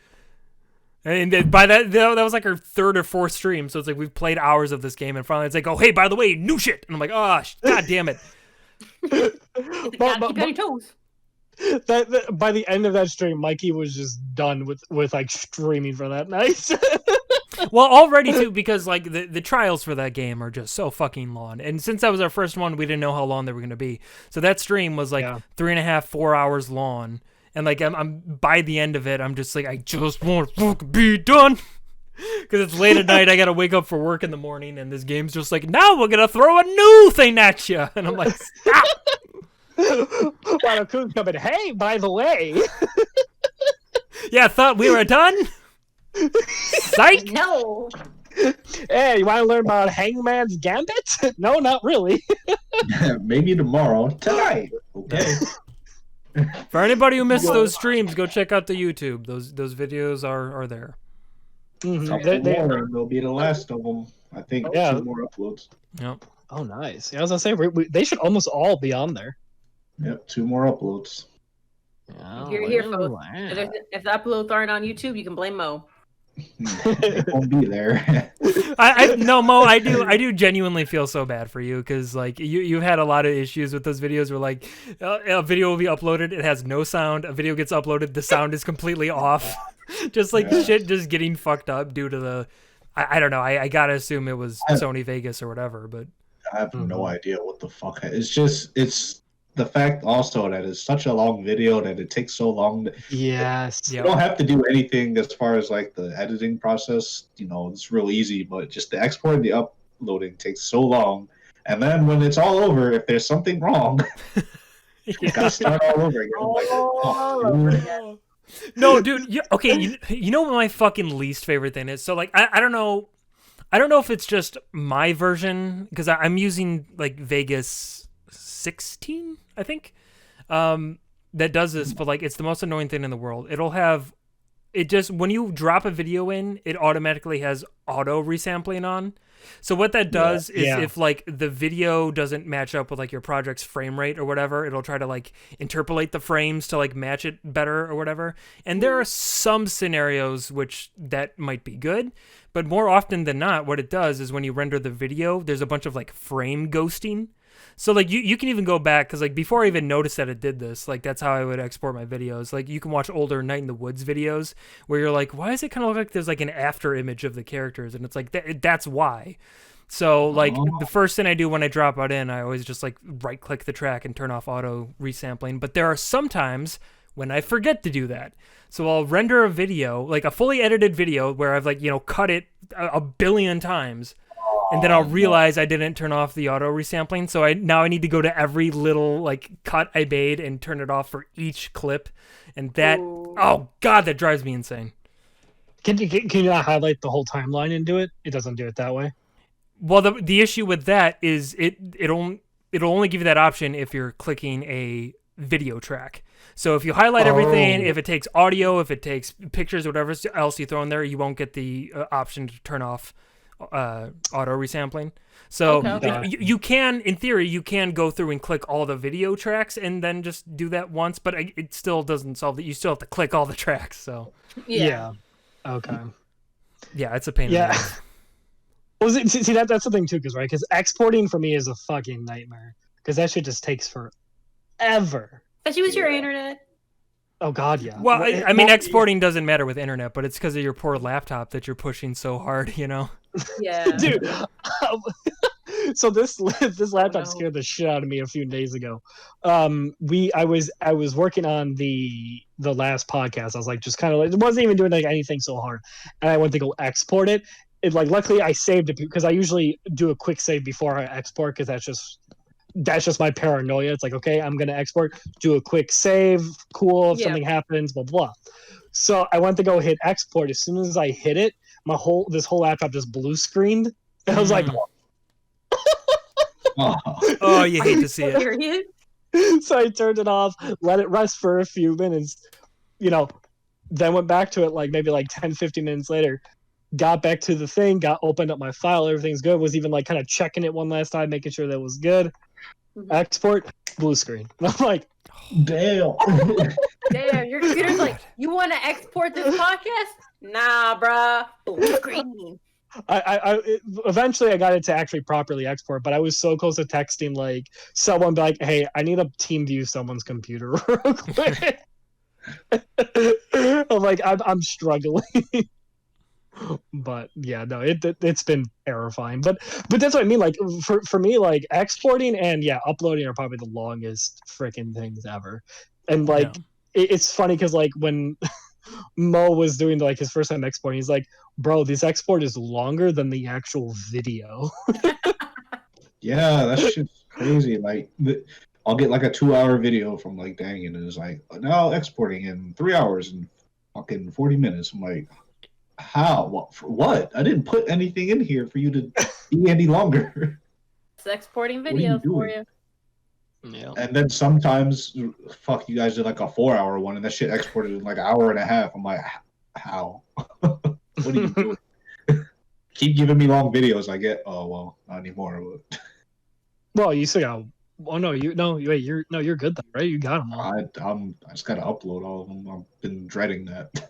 And by that was like our 3rd or 4th stream, so it's like we've played hours of this game, and finally it's like, oh hey, by the way, new shit, and I'm like, oh god damn it. Keep on your toes. By the end of that stream, Mikey was just done with like streaming for that night. Well, already too, because like the trials for that game are just so fucking long, and since that was our first one, we didn't know how long they were going to be, so that stream was like 3.5, 4 hours long. And like I'm by the end of it, I'm just like, I just want to fucking be done, because it's late at night. I gotta wake up for work in the morning, and this game's just like, now we're gonna throw a new thing at you, and I'm like, stop. Wadaku's coming. Hey, by the way, yeah, thought we were done. Psych. No. Hey, you want to learn about Hangman's Gambit? No, not really. Maybe tomorrow. Tonight. Okay. For anybody who missed those streams, go check out the YouTube. Those videos are there. Mm-hmm. They'll be the last of them. I think 2 more uploads. Yep. Oh, nice. Yeah, I was gonna say they should almost all be on there. Yep, 2 more uploads. You're here, folks. If the uploads aren't on YouTube, you can blame Mo. They won't be there. No, Mo, I do genuinely feel so bad for you because like you've had a lot of issues with those videos where like a video will be uploaded, it has no sound. A video gets uploaded, the sound is completely off. Just like shit, just getting fucked up due to the. I don't know. I gotta assume it was Sony Vegas or whatever, but I have no idea what the fuck. It's the fact also that it's such a long video that it takes so long. Yes. You don't have to do anything as far as like the editing process. You know, it's real easy, but just the export and the uploading takes so long. And then when it's all over, if there's something wrong, you gotta start all over again. Oh, no, dude. Okay, you know what my fucking least favorite thing is? So like, I don't know. I don't know if it's just my version because I'm using like Vegas 16, I think, that does this. But like, it's the most annoying thing in the world. It'll have it just when you drop a video in, it automatically has auto resampling on. So what that does is if like the video doesn't match up with like your project's frame rate or whatever, it'll try to like interpolate the frames to like match it better or whatever. And there are some scenarios which that might be good, but more often than not, what it does is when you render the video, there's a bunch of like frame ghosting. So like you can even go back because like before I even noticed that it did this, like that's how I would export my videos. Like you can watch older Night in the Woods videos where you're like, why does it kind of look like there's like an after image of the characters? And it's like that's why. So like the first thing I do when I drop it in, I always just like right click the track and turn off auto resampling. But there are some times when I forget to do that. So I'll render a video, like a fully edited video where I've like, cut it a billion times. And then I'll realize I didn't turn off the auto resampling, so I need to go to every little like cut I made and turn it off for each clip, and that oh god, that drives me insane. Can you not highlight the whole timeline and do it? It doesn't do it that way. Well, the issue with that is it'll only give you that option if you're clicking a video track. So if you highlight everything, if it takes audio, if it takes pictures, whatever else you throw in there, you won't get the option to turn off auto resampling. So you can, in theory, you can go through and click all the video tracks and then just do that once, but it still doesn't solve that. You still have to click all the tracks. So okay, it's a pain. Yeah. Well, see that's the thing too, because exporting for me is a fucking nightmare because that shit just takes forever. Especially with your internet. Oh god, yeah. Well, I mean, exporting doesn't matter with internet, but it's because of your poor laptop that you're pushing so hard, Yeah, dude. So this laptop scared the shit out of me a few days ago. I was working on the last podcast. I was like, just kind of like, it wasn't even doing like anything so hard, and I went to go export it. It like luckily I saved it because I usually do a quick save before I export because that's just my paranoia. It's like, okay, I'm gonna export, do a quick save, cool. If something happens, blah blah. So I went to go hit export. As soon as I hit it, this whole laptop just blue screened, and I was like, oh, you hate to see it. So I turned it off, let it rest for a few minutes, then went back to it like maybe like 10-15 minutes later. Got back to the thing, opened up my file, everything's good. Was even like kind of checking it one last time, making sure that was good. Export, blue screen. And I'm like, damn. Damn, your computer's like, you want to export this podcast? Nah, bruh. Blue screen. Eventually I got it to actually properly export, but I was so close to texting like someone be like, hey, I need a team view someone's computer real quick. I'm like, I'm struggling. But yeah, no, it's been terrifying. But that's what I mean. Like for me, like exporting and uploading are probably the longest freaking things ever. And like it's funny because like when Mo was doing like his first time exporting, he's like, "Bro, this export is longer than the actual video." Yeah, that shit's crazy. Like I'll get like a 2-hour video from like Dang, and it's like now exporting in 3 hours and fucking 40 minutes. I'm like, how? What? I didn't put anything in here for you to be any longer. It's exporting videos for you. Yeah. And then sometimes, fuck, you guys did like a 4-hour one, and that shit exported in like an hour and a half. I'm like, how? What are you doing? Keep giving me long videos. I get, oh well, not anymore. Well, you still got. Oh no, you're good though, right? You got them all. I just gotta upload all of them. I've been dreading that.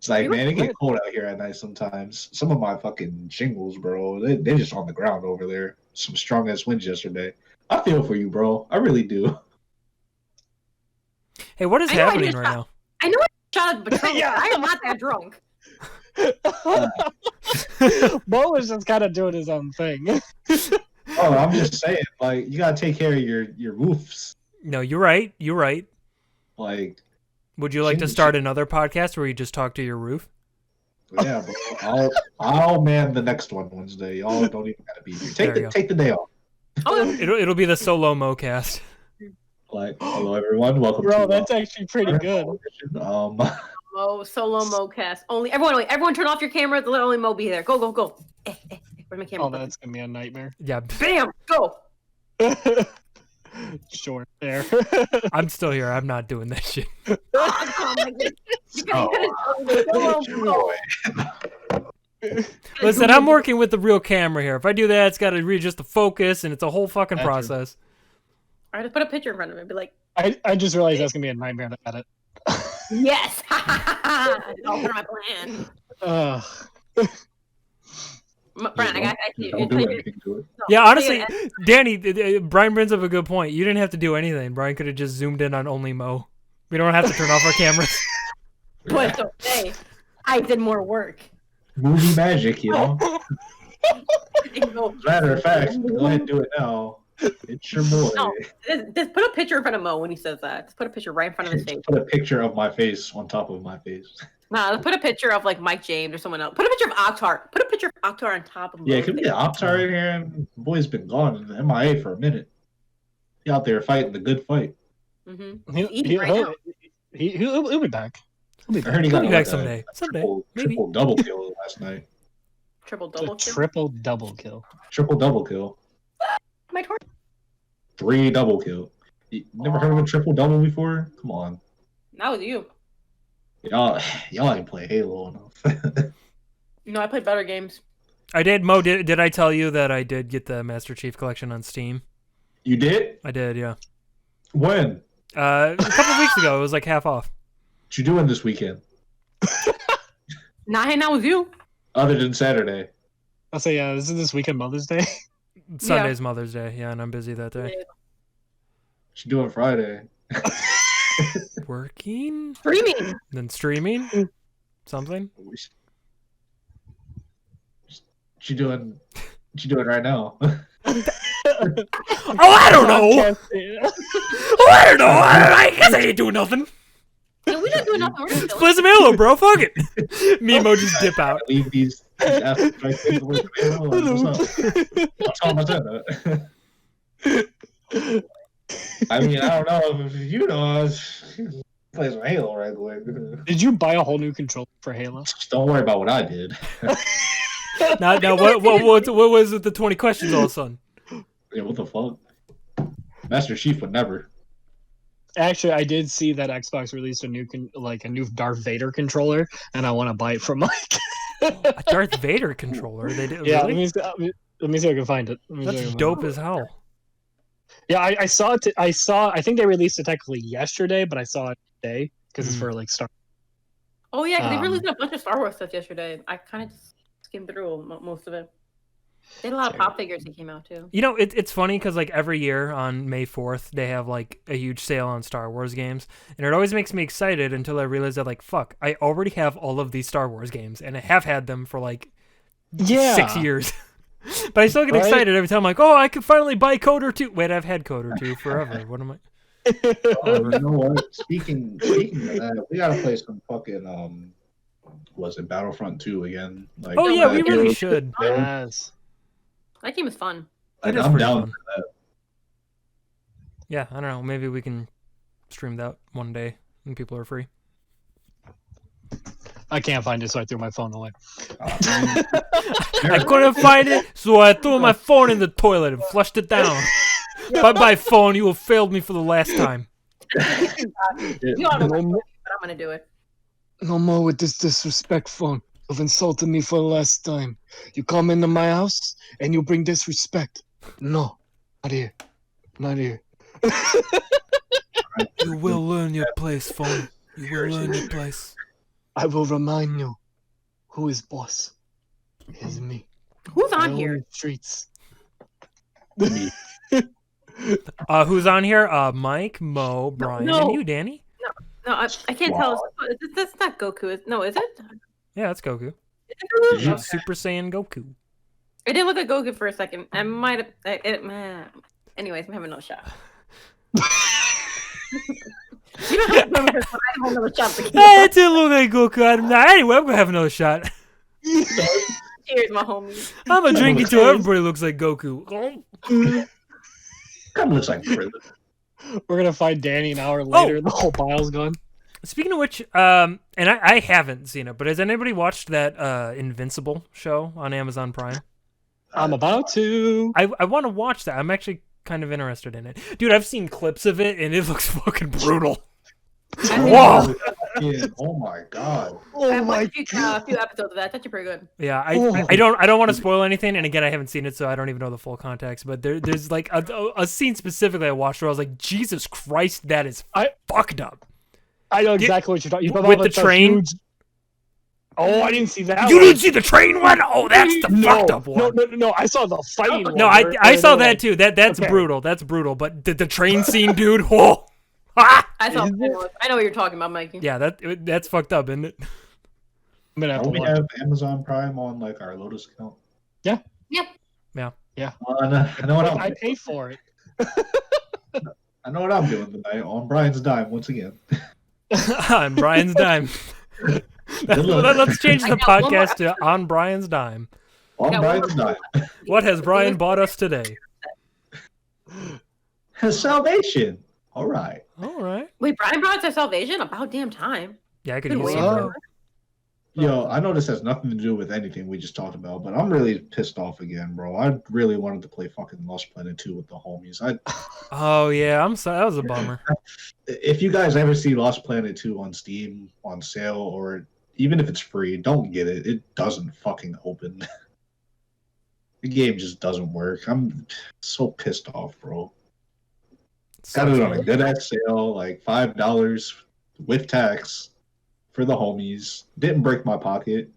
It's like, man, it get cold out here at night sometimes. Some of my fucking shingles, bro, they just on the ground over there. Some strong ass winds yesterday. I feel for you, bro. I really do. Hey, what is happening right now? I know I shot at Patron. Yeah. I am not that drunk. Mo was just kind of doing his own thing. Oh, I'm just saying, like, you gotta take care of your roofs. No, you're right. You're right. Like, would you like to start another podcast where you just talk to your roof? Yeah, bro. I'll man the next one Wednesday. Y'all don't even gotta be here. Take the day off. Oh, it'll be the solo Mo-cast. Like, hello everyone, welcome. Bro, that's actually pretty good. Solo Mo-cast. Everyone, turn off your cameras. Let only Mo be there. Go. Where's my camera? Oh, that's gonna be a nightmare. Yeah. Bam. Go. Sure. There. I'm still here. I'm not doing that shit. Oh my God. Listen, I'm working with the real camera here. If I do that, it's got to readjust the focus, and it's a whole fucking process. All right, just put a picture in front of it. Be like, I just realized that's gonna be a nightmare to edit. yes. All for my plan. Brian, I got yeah, honestly, Danny, Brian brings up a good point. You didn't have to do anything. Brian could have just zoomed in on only Mo. We don't have to turn off our cameras. But it's okay. I did more work. Movie magic, you know? Matter of fact, go ahead and do it now. It's your boy. No, just put a picture in front of Mo when he says that. Just put a picture right in front of his face. Put a picture of my face on top of my face. Nah, put a picture of like Mike James or someone else. Put a picture of Akhtar. Put a picture of Akhtar on top of Mo. Yeah, could we get Akhtar in here? The boy's been gone in the MIA for a minute. He out there fighting the good fight. Mm-hmm. He'll be back. I heard he got back someday. Triple double kill last night. Triple double kill. Triple double kill. Triple double kill. My torch. 3 double kill. You never heard of a triple double before? Come on. That was you. Y'all ain't play Halo enough. I played better games. I did. Mo, did I tell you that I did get the Master Chief Collection on Steam? You did? I did, yeah. When? A couple weeks ago. It was like half off. What you doing this weekend? Nah, hanging out with you. Other than Saturday. I'll say, yeah, this weekend Mother's Day. Sunday's Mother's Day, yeah, and I'm busy that day. What you doing Friday? Working? Streaming. Then streaming? Something? What you doing right now? I don't know! I don't know! I guess I ain't doing nothing. Yeah, we don't do nothing. Let's play some Halo, bro. Fuck it. Me and Mo just dip out. Leave these after away from Halo. What's all about that? I mean, I don't know if you know. Play some Halo right quick. Did you buy a whole new controller for Halo? Don't worry about what I did. Now, what was with the 20 questions all of a sudden? Yeah, what the fuck? Master Chief would never. Actually, I did see that Xbox released a new Darth Vader controller, and I want to buy it from Mike. A Darth Vader controller? They did, yeah, really? let me see if I can find it. That's dope as hell. Yeah, I saw it. I think they released it technically yesterday, but I saw it today because it's for like Star. Oh yeah, they released a bunch of Star Wars stuff yesterday. I kind of just skimmed through most of it. They had a lot of pop figures that came out too. You know, it's funny because like every year on May 4th they have like a huge sale on Star Wars games, and it always makes me excited until I realize that like fuck, I already have all of these Star Wars games, and I have had them for like 6 years. But I still get excited every time. I'm like, oh, I could finally buy Coder 2. Wait, I've had Coder 2 forever. What am I? You know what? Speaking of that, we gotta play some fucking was it Battlefront 2 again? Like, oh yeah, we really should. Yes. That game is fun. I'm down for that. Yeah, I don't know. Maybe we can stream that one day when people are free. I can't find it, so I threw my phone away. I couldn't find it, so I threw my phone in the toilet and flushed it down. Bye-bye, phone. You have failed me for the last time. You don't know, but I'm going to do it. No more with this disrespect, phone. You've insulted me for the last time. You come into my house and you bring disrespect. No, not here. Not here. You will learn your place, phone. You will learn your place. I will remind you who is boss. It is me. Who's I on own here? the streets. Who's on here? Mike, Mo, Brian, No. and you, Danny. No, I can't tell. That's not Goku. No, is it? Yeah, that's Goku. Is it Goku? Okay. Super Saiyan Goku. It did look like Goku for a second. I might have. Anyways, I'm having another shot. You don't have to remember this one. I have another shot. Hey, it didn't look like Goku. Anyway, I'm gonna have another shot. Cheers, my homie. I'm gonna drink until everybody looks like Goku. Kind of looks like prison. We're gonna find Danny an hour later, and the whole pile's gone. Speaking of which, and I haven't seen it, but has anybody watched that Invincible show on Amazon Prime? I'm about to. I want to watch that. I'm actually kind of interested in it. Dude, I've seen clips of it, and it looks fucking brutal. Whoa! Yeah. Oh my god. I watched a few episodes of that. That's actually pretty good. Yeah, I don't want to spoil anything, and again, I haven't seen it, so I don't even know the full context. But there's like a scene specifically I watched where I was like, Jesus Christ, that is fucked up. I know exactly what you're talking about. With the train. Huge... Oh, I didn't see that. You didn't see the train one? Oh, that's the fucked up one. No. I saw the fighting one. No, I saw that too. That's brutal. That's brutal. But the train scene, dude. Oh. I know what you're talking about, Mikey. Yeah, that's fucked up, isn't it? I'm gonna have Don't to we have Amazon Prime on like our Lotus account? Yeah. Yep. Yeah. I know what I pay for it. I know what I'm doing tonight on Brian's dime once again. On Brian's dime. Let's change the podcast to On Brian's Dime. On Brian's dime. What has Brian bought us today? Salvation. All right. Wait, Brian brought us salvation? About damn time. Yeah, I could Been use waiting some. forever. Yo, I know this has nothing to do with anything we just talked about, but I'm really pissed off again, bro. I really wanted to play fucking Lost Planet 2 with the homies. Oh yeah, I'm sorry. That was a bummer. If you guys ever see Lost Planet 2 on Steam on sale, or even if it's free, don't get it. It doesn't fucking open. The game just doesn't work. I'm so pissed off, bro. Got it on a good ass sale, like $5 with tax for the homies. Didn't break my pocket.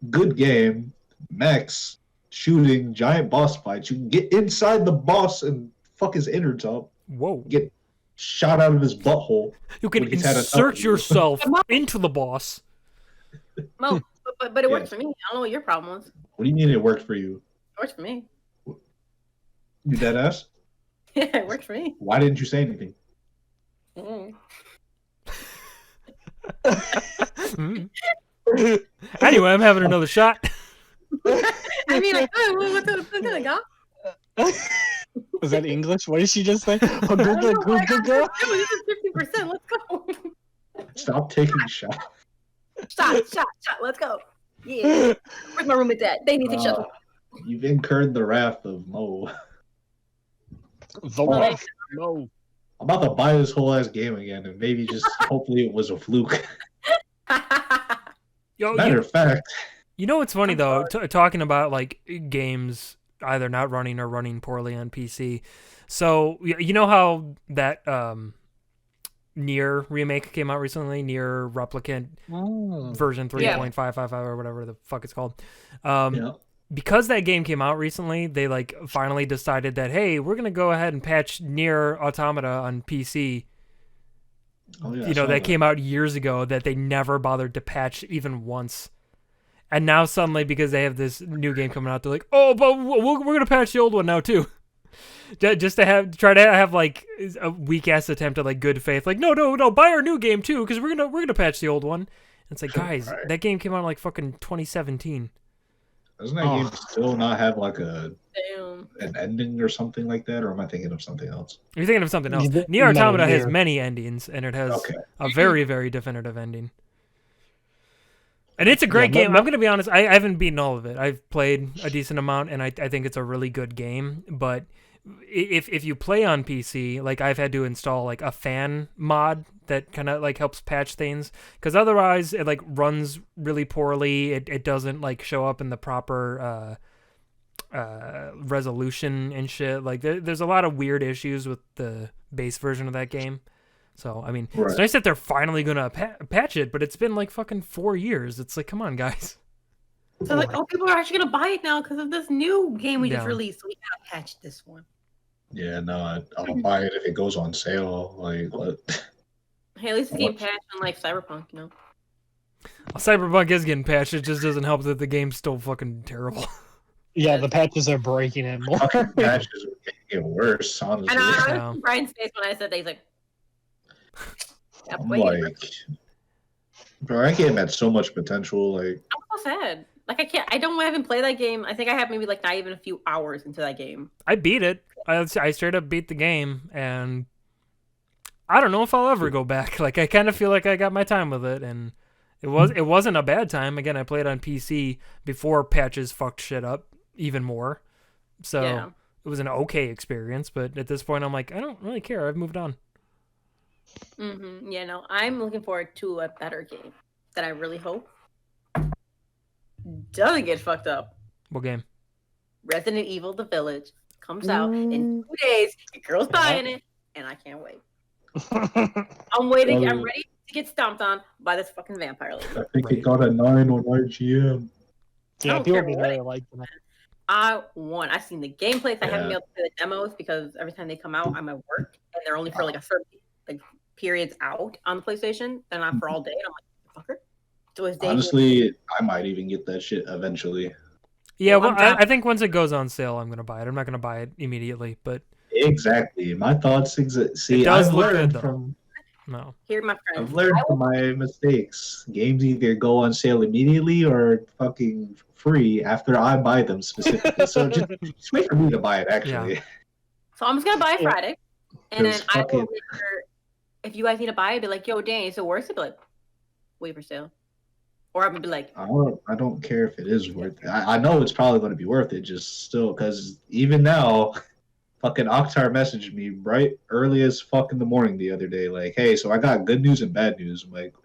Good game. Mechs, shooting, giant boss fights. You can get inside the boss and fuck his innards up. Whoa. Get shot out of his butthole. You can insert yourself into the boss. Mo, but it worked for me. I don't know what your problem was. What do you mean it worked for you? It worked for me. You dead ass? Yeah, it worked for me. Why didn't you say anything? Anyway, I'm having another shot. I mean, like, what's gonna go? Was that English? What did she just say? Oh, This good. is 50%. Let's go. Stop taking shots. Shot. Let's go. Yeah. Where's my roommate's at? They need to shut up. You've incurred the wrath of Mo. No. I'm about to buy this whole ass game again, and maybe just hopefully it was a fluke. Yo, Matter of fact, you know what's funny though? Talking about like games either not running or running poorly on PC. So you know how that Nier remake came out recently, Nier Replicant version 3.555 or whatever the fuck it's called. Because that game came out recently, they like finally decided that, hey, we're gonna go ahead and patch Nier Automata on PC. Oh, yeah, you know, that came out years ago that they never bothered to patch even once. And now suddenly, because they have this new game coming out, they're like, oh, but we're gonna patch the old one now too. Just to try to have like a weak ass attempt at like good faith, like no, buy our new game too, because we're gonna patch the old one. And it's like, guys, that game came out in like fucking 2017. Doesn't that game still not have like an ending or something like that, or am I thinking of something else? You're thinking of something else. Nier Automata has many endings, and it has a very, very definitive ending. And it's a great game. I'm going to be honest, I haven't beaten all of it. I've played a decent amount, and I think it's a really good game. But if you play on PC, like I've had to install like a fan mod that kind of like helps patch things, because otherwise it like runs really poorly. It doesn't like show up in the proper resolution and shit. Like there's a lot of weird issues with the base version of that game. So, I mean, Right. it's nice that they're finally going to patch it, but it's been like fucking 4 years. It's like, come on, guys. So like, oh, people are actually gonna buy it now because of this new game we just Yeah. released. So we gotta patch this one. Yeah, no, I'll buy it if it goes on sale. Like, what? Hey, at least it's getting patched unlike Cyberpunk, you know. Cyberpunk is getting patched. It just doesn't help that the game's still fucking terrible. Yeah, the patches are breaking it more. Fucking patches are getting worse, honestly. And I Yeah. was Brian's face when I said that. He's like, yeah, I'm wait, like, bro, that game had so much potential. Like, I'm so sad. Like I haven't played that game. I think I have maybe like not even a few hours into that game. I beat it. I straight up beat the game, and I don't know if I'll ever go back. Like, I kind of feel like I got my time with it, and it wasn't a bad time. Again, I played on PC before patches fucked shit up even more, so Yeah. it was an okay experience. But at this point, I'm like, I don't really care. I've moved on. Mm-hmm. Yeah, no, I'm looking forward to a better game that I really hope doesn't get fucked up. What game? Resident Evil: The Village comes out in 2 days. The girl's buying it, and I can't wait. I'm waiting. I'm ready to get stomped on by this fucking vampire lady. I think it got a 9 on IGN. Yeah, don't people care be what really liking it. I won. I've seen the gameplays. I haven't been Yeah. able to play the demos because every time they come out, I'm at work, and they're only for like a certain like periods out on the PlayStation. They're not for all day. And I'm like, fucker. So it's day Honestly, I might even get that shit eventually. Yeah, Well, well, I'm down. I think once it goes on sale, I'm gonna buy it. I'm not gonna buy it immediately, but Exactly. My thoughts See, It does I've look learned good, though. from no. Here, my friends. I've learned from my mistakes. Games either go on sale immediately or fucking free after I buy them specifically. So just wait for me to buy it, actually. So I'm just gonna buy it Yeah. Friday, and then Because I will fucking- make sure if you guys need to buy it, be like, yo, Danny, is it worth it? Be like, wait for sale. Or I'm gonna be like, I don't care if it is worth it. I know it's probably going to be worth it, just still, because even now, fucking Oktar messaged me right early as fuck in the morning the other day, like, hey, so I got good news and bad news. I'm like,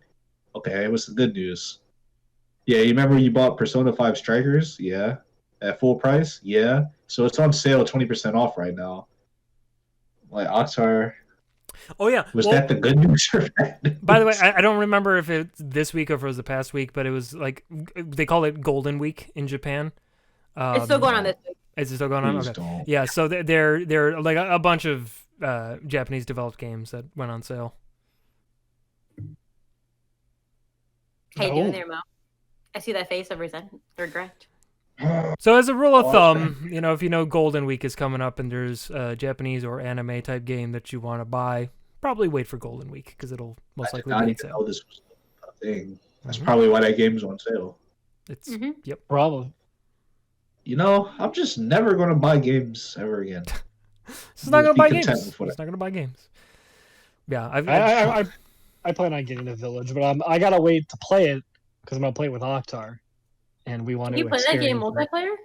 okay, what's the good news? Yeah, you remember you bought Persona 5 Strikers? Yeah. At full price? Yeah. So it's on sale 20% off right now. Like, Oktar, Oh yeah. was well, that the good news or bad news? By the way, I don't remember if it's this week or if it was the past week, but it was like they call it Golden Week in Japan. it's still going on this week. Is it still going on? Please Okay. don't. Yeah, so they're like a bunch of Japanese developed games that went on sale. How you doing No. there, Mo? I see that face of regret. So as a rule of Oh, thumb, if you know Golden Week is coming up and there's a Japanese or anime type game that you want to buy, probably wait for Golden Week because it'll most I did likely not be on even sale. know this was a thing. That's Mhm. probably why that game's on sale. It's Mhm. yep. Probably. You know, I'm just never going to buy games ever again. It's not gonna Be buy content games. with what It's not gonna buy games. Yeah, I plan on getting the Village, but I gotta wait to play it because I'm gonna play it with Oktar, and we want Can to you play that game experience it. multiplayer?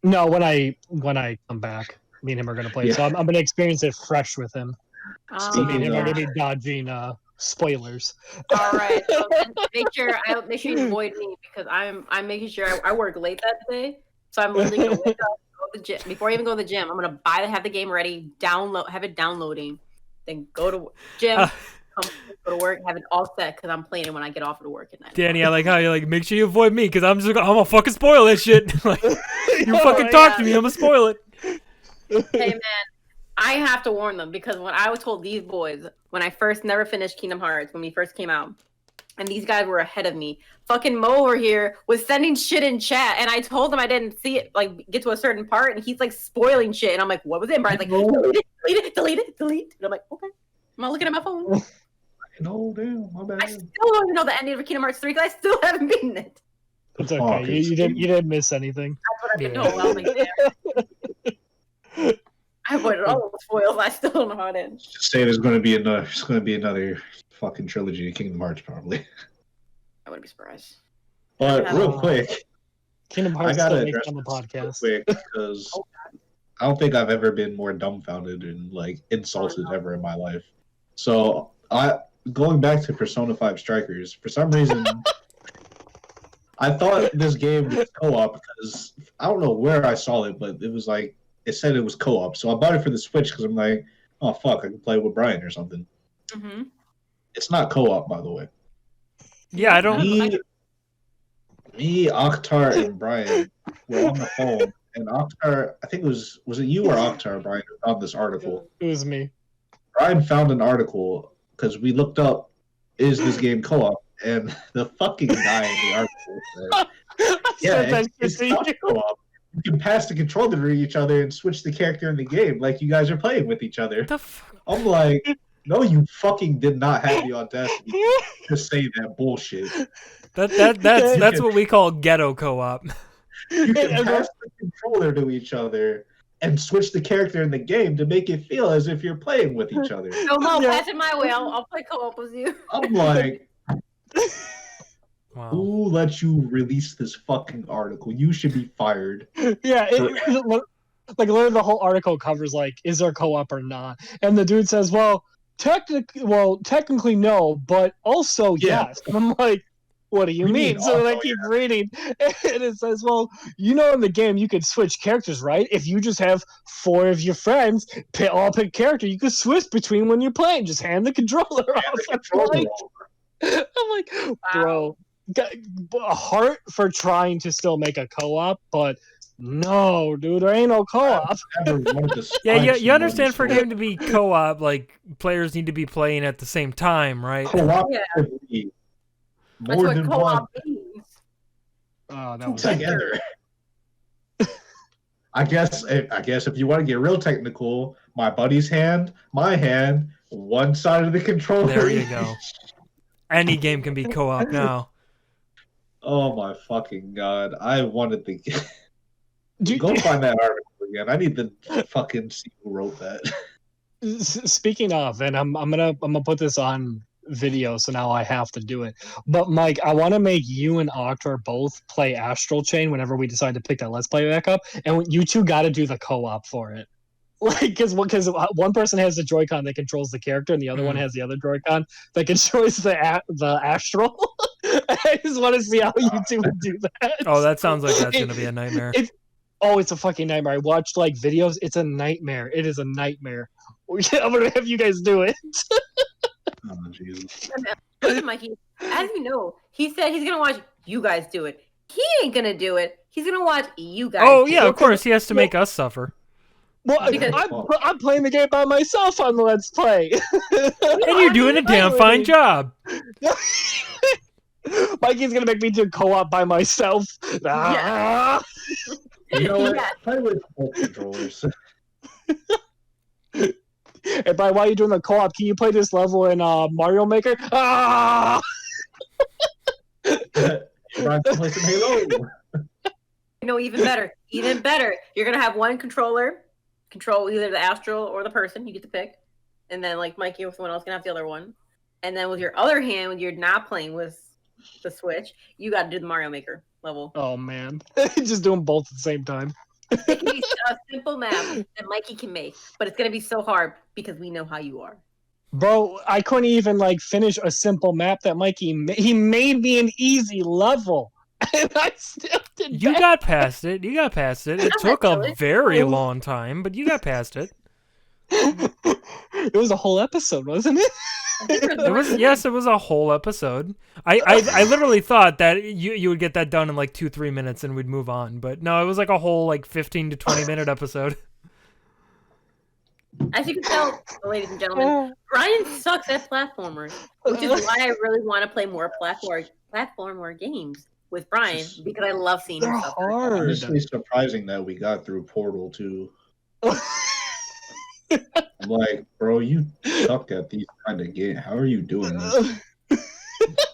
No, when I come back, me and him are gonna play. it. So I'm gonna experience it fresh with him. So me and him are gonna be dodging spoilers. All right. So then make sure you avoid me because I'm making sure I work late that day. So I'm literally gonna wake up, go to the gym before I even go to the gym. I'm gonna have the game ready, have it downloading, then go to gym, go to work, have it all set because I'm playing it when I get off of work at night. Danny, I like how you like make sure you avoid me because I'm gonna fucking spoil that shit. Like you Oh fucking my talk God. to me, I'm gonna spoil it. Hey man, I have to warn them because when I was told these boys when I first never finished Kingdom Hearts when we first came out, and these guys were ahead of me. Fucking Mo over here was sending shit in chat, and I told him I didn't see it, like get to a certain part, and he's like spoiling shit, and I'm like, what was it? And Brian's like, delete it. And I'm like, okay. I'm not looking at my phone. No, damn, my bad. I still don't even know the ending of Kingdom Hearts 3 because I still haven't beaten it. It's Fuck, okay. it's- You didn't miss anything. That's what I've been Yeah. told. I was like, damn. I avoided all the spoils. I still don't know how it ends. Just say there's going to be another fucking trilogy of Kingdom Hearts, probably. I wouldn't be surprised. But real Uh, quick, Kingdom I Hearts gotta still makes address on the this real podcast. quick because I don't think I've ever been more dumbfounded and like insulted ever in my life. So going back to Persona 5 Strikers, for some reason I thought this game was co-op because I don't know where I saw it, but it was like it said it was co-op. So I bought it for the Switch because I'm like, oh fuck, I can play with Brian or something. Mm-hmm. It's not co-op, by the way. Yeah, I don't. Me, Akhtar, and Brian were on the phone, and Akhtar, I think was it you or Akhtar, Brian, who found this article? It was me. Brian found an article because we looked up, is this game co-op? And the fucking guy in the article said, yeah, it's not co-op. You can pass the controller to each other and switch the character in the game like you guys are playing with each other. I'm like, no, you fucking did not have the audacity to say that bullshit. That's what we call ghetto co-op. You can pass the controller to each other and switch the character in the game to make it feel as if you're playing with each other. No, pass it my way. I'll play co-op with you. I'm like, wow. Who let you release this fucking article? You should be fired. Yeah, like literally the whole article covers like, is there co-op or not? And the dude says, technically no, but also yes. And I'm like, what do you mean? So then I keep reading, and it says, well, in the game you could switch characters, right? If you just have 4 of your friends all pick character, you could switch between when you're playing. Just hand the controller off. I'm like, bro, a heart for trying to still make a co-op, but no, dude, there ain't no co-op. Yeah, you understand for a game to be co-op, like players need to be playing at the same time, right? Cooperatively. That's what co-op means. Oh, that was together. I guess if you want to get real technical, my buddy's hand, my hand, one side of the controller. There you go. Any game can be co-op now. Oh my fucking god! I wanted to go find that article again. I need to fucking see who wrote that. Speaking of, and I'm gonna put this on video, so now I have to do it. But Mike, I want to make you and Octor both play Astral Chain whenever we decide to pick that Let's Play back up, and you two got to do the co-op for it. Like, because one person has the Joy-Con that controls the character, and the other one has the other Joy-Con that controls the Astral. I just want to see how you two would do that. Oh, that sounds like that's going to be a nightmare. It's a fucking nightmare. I watched like videos. It's a nightmare. It is a nightmare. I'm gonna have you guys do it. Oh, Jesus. Listen, Mikey, as you know, he said he's gonna watch you guys do it. He ain't gonna do it. He's gonna watch you guys. Oh yeah, of course he has to make us suffer. Well, I'm playing the game by myself on the Let's Play. And you're doing a damn fine job. Mikey's gonna make me do co-op by myself. Yeah. You know what? Play with both controllers. Hey, Brian, while you're doing the co-op, can you play this level in Mario Maker? Ah! Brian, play some Halo. Even better. Even better. You're gonna have one controller control either the Astral or the person. You get to pick, and then like Mikey or someone else can have the other one. And then with your other hand, when you're not playing with the Switch, you got to do the Mario Maker level. Oh man, just doing both at the same time. It can be a simple map that Mikey can make, but it's gonna be so hard because we know how you are. Bro, I couldn't even like finish a simple map that Mikey he made me an easy level, and I still did. You got past it. It took a very long time, but you got past it. It was a whole episode, wasn't it? It was a whole episode. I literally thought that you would get that done in like 2-3 minutes and we'd move on, but no, it was like a whole like 15 to 20 minute episode. As you can tell, ladies and gentlemen, Brian sucks at platformers, which is why I really want to play more platformer games with Brian, because I love seeing him suffer. Honestly, surprising that we got through Portal 2. I'm like, bro, you suck at these kind of games. How are you doing this?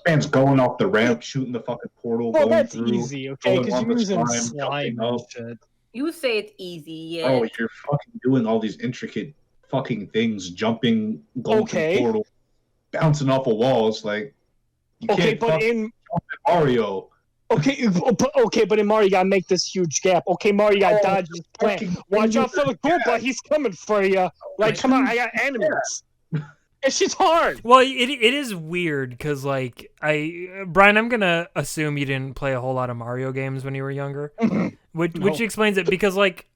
Man's going off the ramp, shooting the fucking portal. Well, going that's through, easy, okay? Because you're using slime and up. shit. You say it's easy, yeah. Oh, you're fucking doing all these intricate fucking things, jumping, going through portal, bouncing off of walls. Like, you can't jump in Mario. Okay, but in Mario, you gotta make this huge gap. Okay, Mario, you gotta dodge this plant. Watch out for the Koopa, he's coming for you. Like, come on, I got enemies. It's just hard. Well, it is weird, because, like, Brian, I'm gonna assume you didn't play a whole lot of Mario games when you were younger. Which explains it, because, like,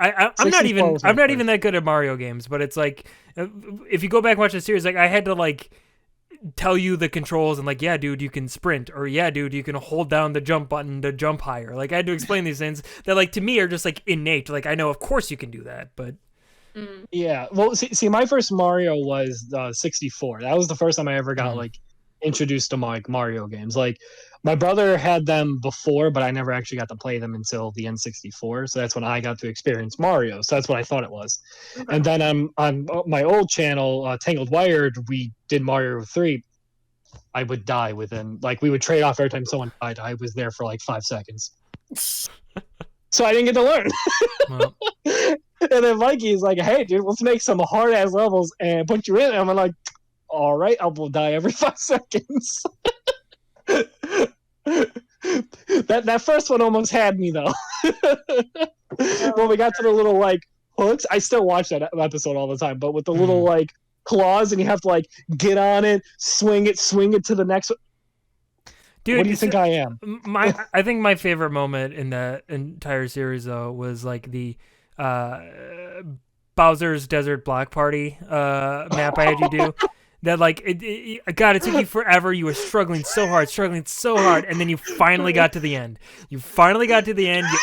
I'm not even that good at Mario games, but it's like, if you go back and watch the series, like, I had to, like, tell you the controls and like, yeah, dude, you can sprint, or yeah, dude, you can hold down the jump button to jump higher. Like I had to explain these things that like to me are just like innate. Like I know, of course, you can do that, but yeah. Well, see, my first Mario was 64. That was the first time I ever got like introduced to Mario games. Like my brother had them before, but I never actually got to play them until the N64. So that's when I got to experience Mario. So that's what I thought it was. Okay. And then on my old channel, Tangled Wired, we did Mario 3. I would die within, like, we would trade off every time someone died. I was there for like 5 seconds. So I didn't get to learn. Well. And then Mikey's like, hey, dude, let's make some hard ass levels and put you in. And I'm like, all right, I will die every 5 seconds. that first one almost had me though. When we got to the little like hooks, I still watch that episode all the time, but with the little like claws, and you have to like get on it, swing it to the next one. Dude, what do you think I am? I think my favorite moment in the entire series though was like the Bowser's Desert Block Party map I had you do. That like God, it took you forever. You were struggling so hard, and then you finally got to the end. You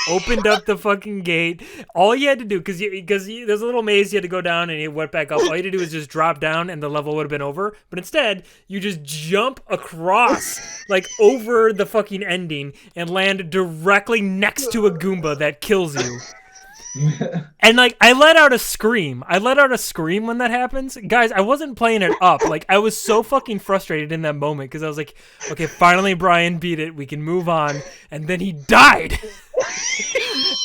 opened up the fucking gate. All you had to do, because there's a little maze you had to go down, and you went back up. All you had to do was just drop down, and the level would have been over. But instead, you just jump across, like over the fucking ending, and land directly next to a Goomba that kills you. And like I let out a scream when that happens. Guys, I wasn't playing it up. Like I was so fucking frustrated in that moment because I was like, okay, finally Brian beat it, we can move on. And then he died.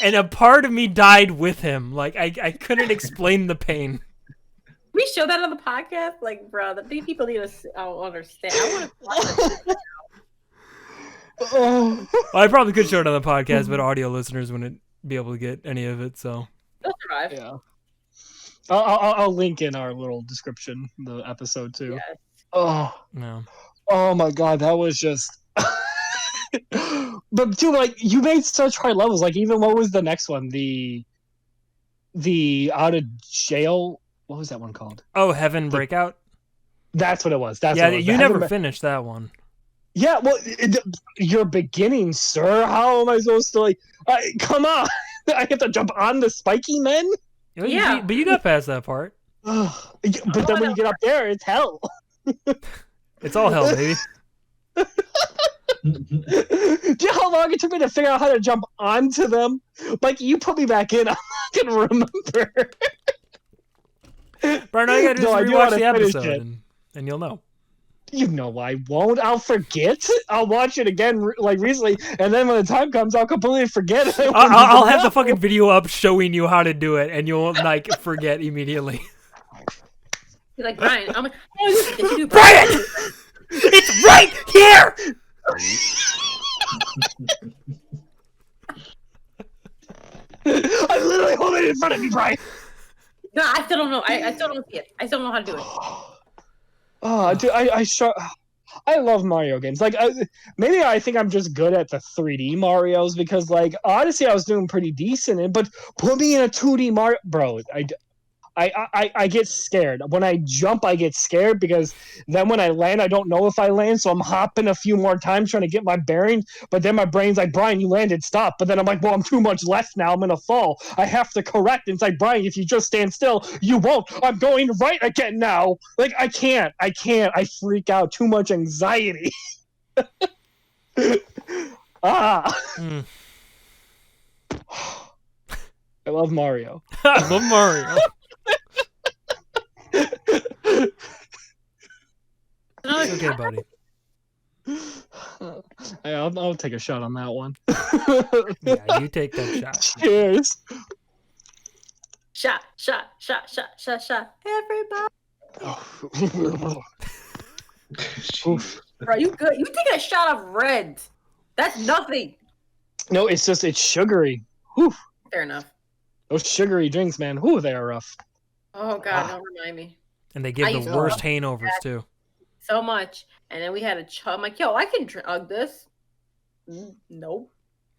And a part of me died with him. Like I couldn't explain the pain. We show that on the podcast? Like, bro, the big people need to understand. I want to well, I probably could show it on the podcast, but audio listeners wouldn't be able to get any of it, so they'll survive. Yeah, I'll link in our little description the episode too. Yes. Oh no! Oh my god, that was just. But dude, like you made such high levels. Like even what was the next one? The out of jail. What was that one called? Oh, Heaven Breakout. That's what it was. That's yeah. What it was. You never finished that one. Yeah, well, you're beginning, sir. How am I supposed to, like, come on. I have to jump on the spiky men? Yeah. But you got past that part. But then when you get up there, it's hell. It's all hell, baby. Do you know how long it took me to figure out how to jump onto them? Like, you put me back in, I can remember. Brian, all you gotta do is rewatch the episode, and you'll know. You know I won't. I'll forget. I'll watch it again like recently, and then when the time comes, I'll completely forget it. I'll have the fucking video up showing you how to do it, and you'll like forget immediately. You're like, Brian, I'm like, oh, you do Brian! It's right here! I'm literally holding it in front of me, Brian. No, I still don't know. I still don't see it. I still don't know how to do it. Oh, dude, I love Mario games. Like, maybe I think I'm just good at the 3D Marios because, like, Odyssey I was doing pretty decent in, but put me in a 2D Mario, bro. I get scared. When I jump, I get scared because then when I land, I don't know if I land, so I'm hopping a few more times trying to get my bearings, but then my brain's like, Brian, you landed, stop. But then I'm like, well, I'm too much left now, I'm gonna fall. I have to correct. And it's like, Brian, if you just stand still, you won't. I'm going right again now. Like, I can't. I freak out. Too much anxiety. I love Mario. I love Mario. It's okay, buddy. I'll take a shot on that one. Yeah, you take that shot. Cheers. Shot. Everybody. Bro, you good? You take a shot of red. That's nothing. No, it's sugary. Whew. Fair enough. Those sugary drinks, man. Whew, they are rough. Oh God, don't remind me. And they give the worst hangovers too. So much, and then we had a chug. I'm like, yo, I can chug this. Nope.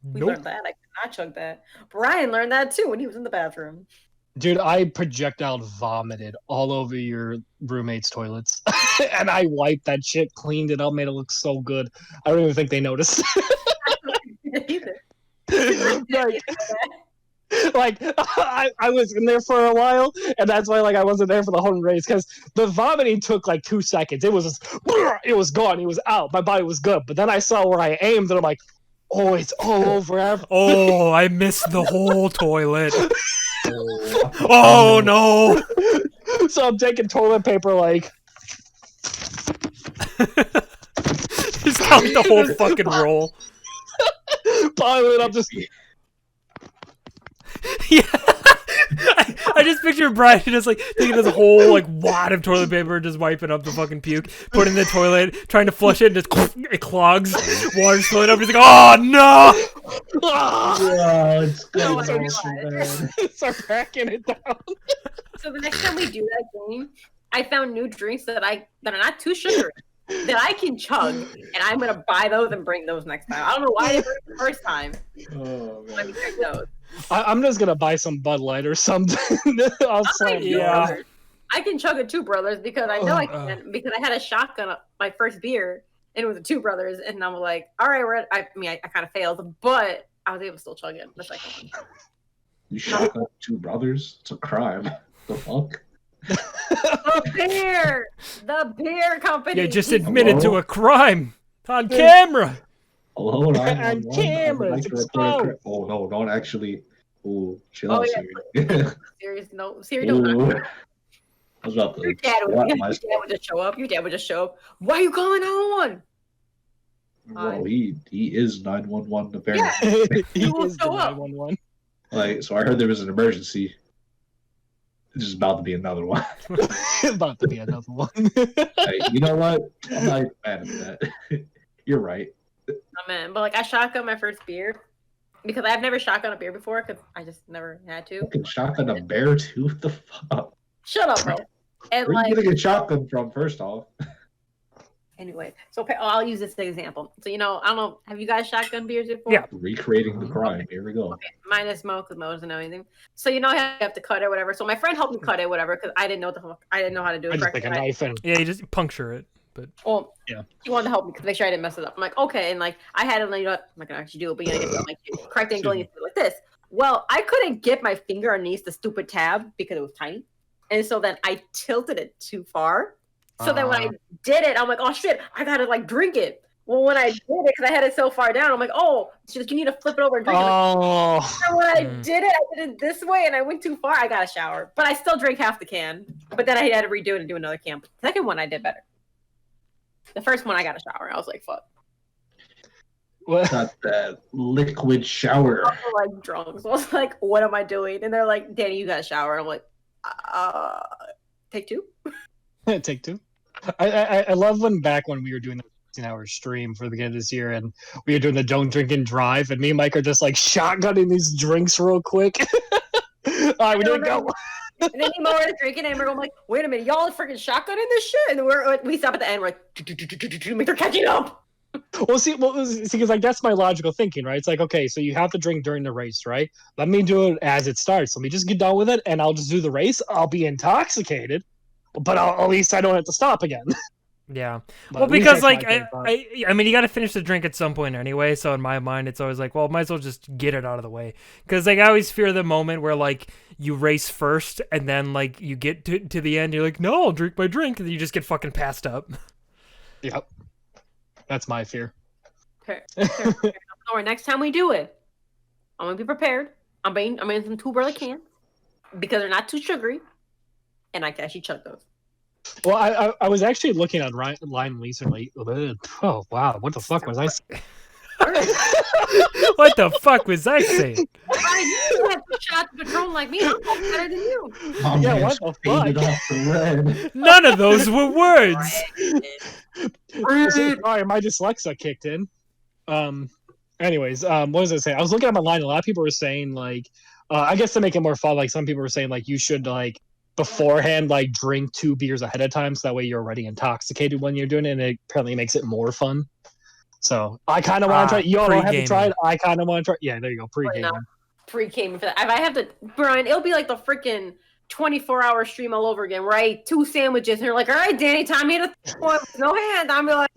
We learned that. I could not chug that. Brian learned that too when he was in the bathroom. Dude, I projectile vomited all over your roommate's toilets. And I wiped that shit, cleaned it up, made it look so good. I don't even think they noticed. like I was in there for a while, and that's why like I wasn't there for the whole race, because the vomiting took like 2 seconds. It was just, it was gone, it was out, my body was good. But then I saw where I aimed, and I'm like, oh, it's all over. Oh, I missed the whole toilet. Oh no! So I'm taking toilet paper, like just count the whole fucking roll. piling it up, just Yeah. I just picture Brian just like taking this whole like wad of toilet paper, just wiping up the fucking puke, put it in the toilet, trying to flush it, and just it clogs. Water's flowing up. He's like, oh no! Oh, it's good. start cracking it down. So the next time we do that game, I found new drinks that are not too sugary that I can chug, and I'm gonna buy those and bring those next time. I don't know why I didn't bring the first time. Oh, man. Let me check those. I'm just gonna buy some Bud Light or something. I'll slam yeah. I can chug a Two Brothers because I know I can, because I had a shotgun my first beer, and it was a Two Brothers, and I'm like, all right, I kind of failed, but I was able to still chug it the second one. You shot up Two Brothers? It's a crime. The fuck? The beer company. You just admitted to a crime on camera. Hello, On camera, it's exposed. Oh no, don't actually. Oh, chill out, yeah. Siri. Siri, don't. I was about to. Your dad would just show up. Why are you calling 911? Bro, he is 911 apparently. Yeah. He will is the show up. 911. Like, so I heard there was an emergency. This is about to be another one. About to be another one. Hey, you know what? I'm not even mad at that. You're right. Oh man, but like I shotgun my first beer because I've never shotgun a beer before because I just never had to. Fucking shotgun a bear too? What the fuck? Shut up, bro. And Where are like, you gonna get shotgun from? First off. Anyway, so I'll use this as an example. So I don't know. Have you guys shotgun beers before? Yeah. Recreating the crime. Here we go. Okay. Minus Mo, because Mo doesn't know anything. So you have to cut it, whatever. So my friend helped me cut it, whatever, because I didn't know I didn't know how to do it. I just take a knife and Yeah, you just puncture it. But well, yeah, he wanted to help me to make sure I didn't mess it up. I'm like, okay, and like I had it, I'm not gonna actually do it, but you get like correct angle and you do it like this. Well, I couldn't get my finger underneath the stupid tab because it was tiny, and so then I tilted it too far. So then when I did it, I'm like, oh shit, I gotta like drink it. Well, when I did it, because I had it so far down, I'm like, oh, you need to flip it over and drink it. So when I did it this way, and I went too far. I got a shower, but I still drank half the can. But then I had to redo it and do another can. But the second one, I did better. The first one, I got a shower. I was like, fuck. what? Got that liquid shower. I was like drunk. So I was like, what am I doing? And they're like, Danny, you got a shower. I'm like, take two? Take two. I love back when we were doing the 16-hour stream for the beginning of this year, and we were doing the don't drink and drive, and me and Mike are just like shotgunning these drinks real quick. All right, we didn't go. And then we were drinking, and we're like, wait a minute, y'all are freaking shotgunning this shit? And we stop at the end, we're like, they're catching up. Well, see, because like that's my logical thinking, right? It's like, okay, so you have to drink during the race, right? Let me do it as it starts. Let me just get done with it, and I'll just do the race. I'll be intoxicated, but at least I don't have to stop again. yeah, But well, we because take like my I mean, you got to finish the drink at some point anyway. So in my mind, it's always like, well, might as well just get it out of the way. Because like I always fear the moment where like you race first, and then like you get to the end, you're like, no, I'll drink my drink, and you just get fucking passed up. Yep, that's my fear. Fair. Or next time we do it, I'm gonna be prepared. I'm in some 2 Brother cans because they're not too sugary, and I can actually chug those. Well, I was actually looking online recently. Oh wow, what the fuck was I saying? What the fuck was I saying? You have to shot the Patron like me. I'm better than you. Yeah, what the fuck? Off the red. None of those were words. Sorry, my dyslexia kicked in. Anyways, what was I saying? I was looking at my line. A lot of people were saying like, I guess to make it more fun, like some people were saying like you should like beforehand like drink 2 beers ahead of time, so that way you're already intoxicated when you're doing it, and it apparently makes it more fun. So I kind of want to try it. You all don't have to try it. I kind of want to try it. Yeah, there you go. Pre-game. pre-came for that. If I have to, Brian, it'll be like the freaking 24-hour stream all over again, where I ate 2 sandwiches, and they're like, "All right, Danny, time to eat one with no hand." I'm like,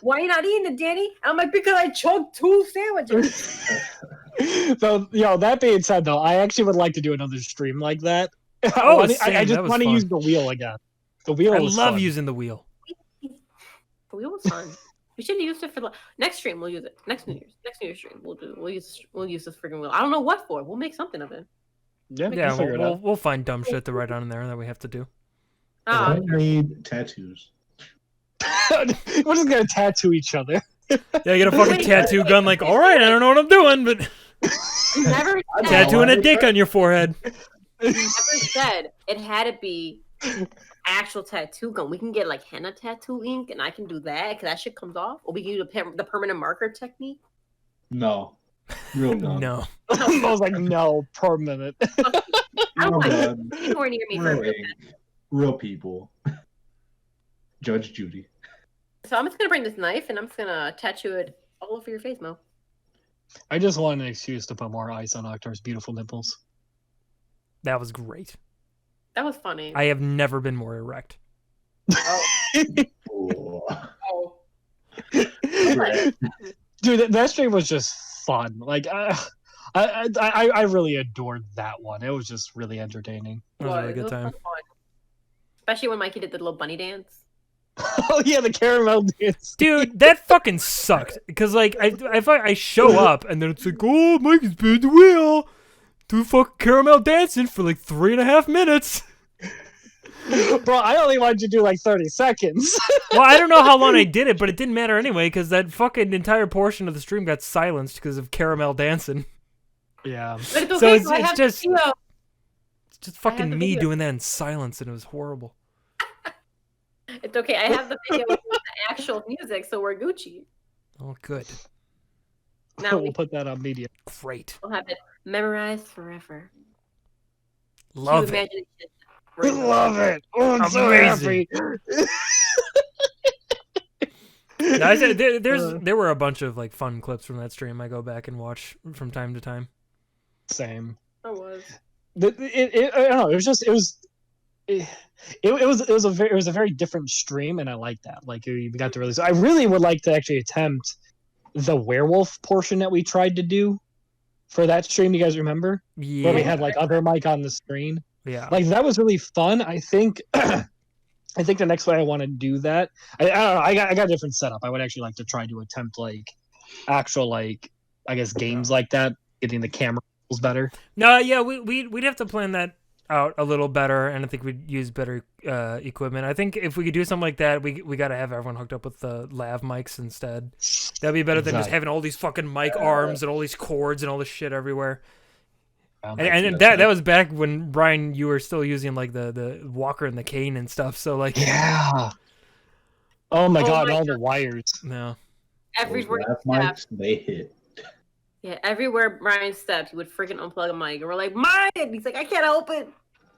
"Why you not eating it, Danny?" I'm like, "Because I chugged 2 sandwiches." So, that being said, though, I actually would like to do another stream like that. Oh, I just want to use the wheel again. The wheel. I love fun. using the wheel. The wheel was fun. We should have used it for the next stream. We'll use it next New Year's stream. We'll use this freaking wheel. I don't know what for. We'll make something of it. Yeah, we'll find dumb shit to write on in there that we have to do. I need tattoos. We're just gonna tattoo each other. Yeah, get a fucking tattoo gun. Like, all right, I don't know what I'm doing, but tattooing a dick on your forehead. You never said it had to be actual tattoo gun. We can get like henna tattoo ink, and I can do that because that shit comes off. Or we can do the permanent marker technique. No, real gun. No. I was like, no, permanent. Anywhere near me for real people. Judge Judy. So I'm just gonna bring this knife, and I'm just gonna tattoo it all over your face, Mo. I just want an excuse to put more ice on Octar's beautiful nipples. That was great. That was funny. I have never been more erect. Oh. Oh. Dude, that stream was just fun. Like, I really adored that one. It was just really entertaining. It was a really good time. Especially when Mikey did the little bunny dance. Oh yeah, the caramel dance. Dude, that fucking sucked. Because like, I show up and then it's like, oh, Mikey's spinning the wheel. Do fucking caramel dancing for like 3.5 minutes. Bro, I only wanted you to do like 30 seconds. Well, I don't know how long I did it, but it didn't matter anyway because that fucking entire portion of the stream got silenced because of caramel dancing. Yeah. But it's so okay, it's just fucking me doing that in silence, and it was horrible. It's okay. I have the video with the actual music, so we're Gucci. Oh, good. Now we'll put that on media. Great. We'll have it memorized forever. Love it. Love it. Oh, I'm so happy. There were a bunch of like fun clips from that stream I go back and watch from time to time. Same. I was. I don't know. It was a very different stream, and I like that. Like we got to really. So I really would like to actually attempt the werewolf portion that we tried to do for that stream. You guys remember? Yeah. Where we had like other mic on the screen. Yeah. Like that was really fun. I think. I think the next way I want to do that. I don't know. I got a different setup. I would actually like to try to attempt like actual like I guess games like that, getting the camera better. No, yeah, we'd have to plan that out a little better, and I think we'd use better equipment. I think if we could do something like that, we got to have everyone hooked up with the lav mics instead. That'd be better than just having all these fucking mic arms and all these cords and all this shit everywhere. And that was back when, Brian, you were still using like the walker and the cane and stuff. So like, yeah. Oh my god, all the wires. No. Everywhere mics, they hit. Yeah, everywhere Brian stepped, he would freaking unplug a mic. And we're like, Brian! He's like, I can't help it.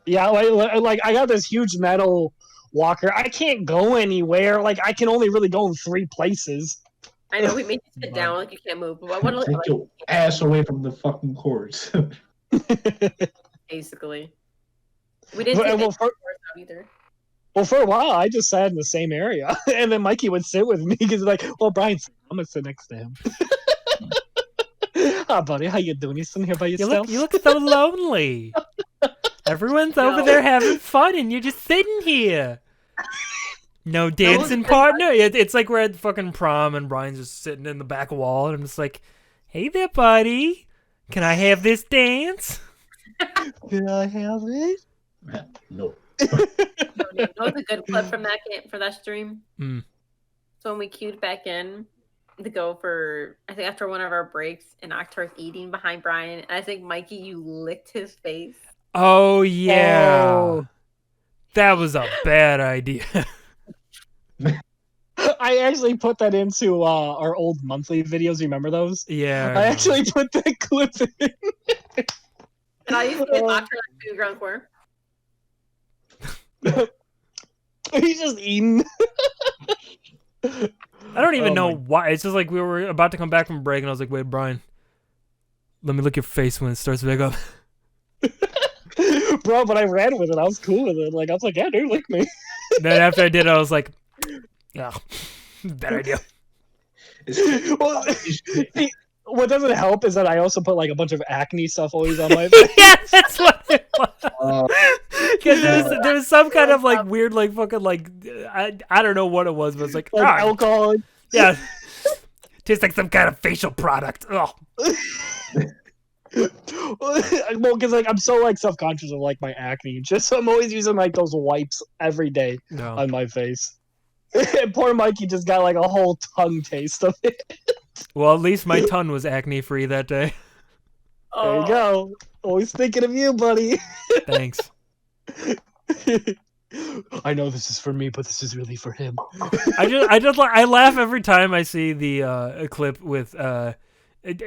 Yeah, like I got this huge metal walker. I can't go anywhere. Like I can only really go in 3 places. I know, we made you sit down like you can't move. But take your ass away from the fucking cords. Basically. We didn't take the cords out either. Well, for a while, I just sat in the same area. And then Mikey would sit with me because like, well, Brian's, I'm going to sit next to him. Hi, buddy. How you doing? You sitting here by yourself? You look so lonely. Everyone's over there having fun, and you're just sitting here. No dancing partner. It's like we're at fucking prom, and Brian's just sitting in the back wall, and I'm just like, hey there, buddy. Can I have this dance? Can I have it? No. That was a good clip from that stream. Mm. So when we queued back in to go for, I think after one of our breaks, and Octar's eating behind Brian, and I think Mikey, you licked his face. Oh yeah, that was a bad idea. I actually put that into our old monthly videos. Remember those? Yeah. I actually put that clip in. And I used to get Octar like to the ground floor. He's just eating. I don't even know why. It's just like we were about to come back from break, and I was like, wait, Brian, let me look your face when it starts back up. Bro, but I ran with it. I was cool with it. Like, I was like, yeah, dude, lick me. Then after I did it, I was like, yeah, bad idea. Well, see, what doesn't help is that I also put like a bunch of acne stuff always on my face. Yeah, that's what it was. Because there was some kind of like weird, like fucking like I don't know what it was, but it's like alcohol. Yeah, tastes like some kind of facial product. Oh. Well, because like I'm so like self-conscious of like my acne, just so I'm always using like those wipes every day on my face. And poor Mikey just got like a whole tongue taste of it. Well, at least my tongue was acne-free that day. There you go. Always thinking of you, buddy. Thanks. I know this is for me, but this is really for him. I laugh every time I see the clip with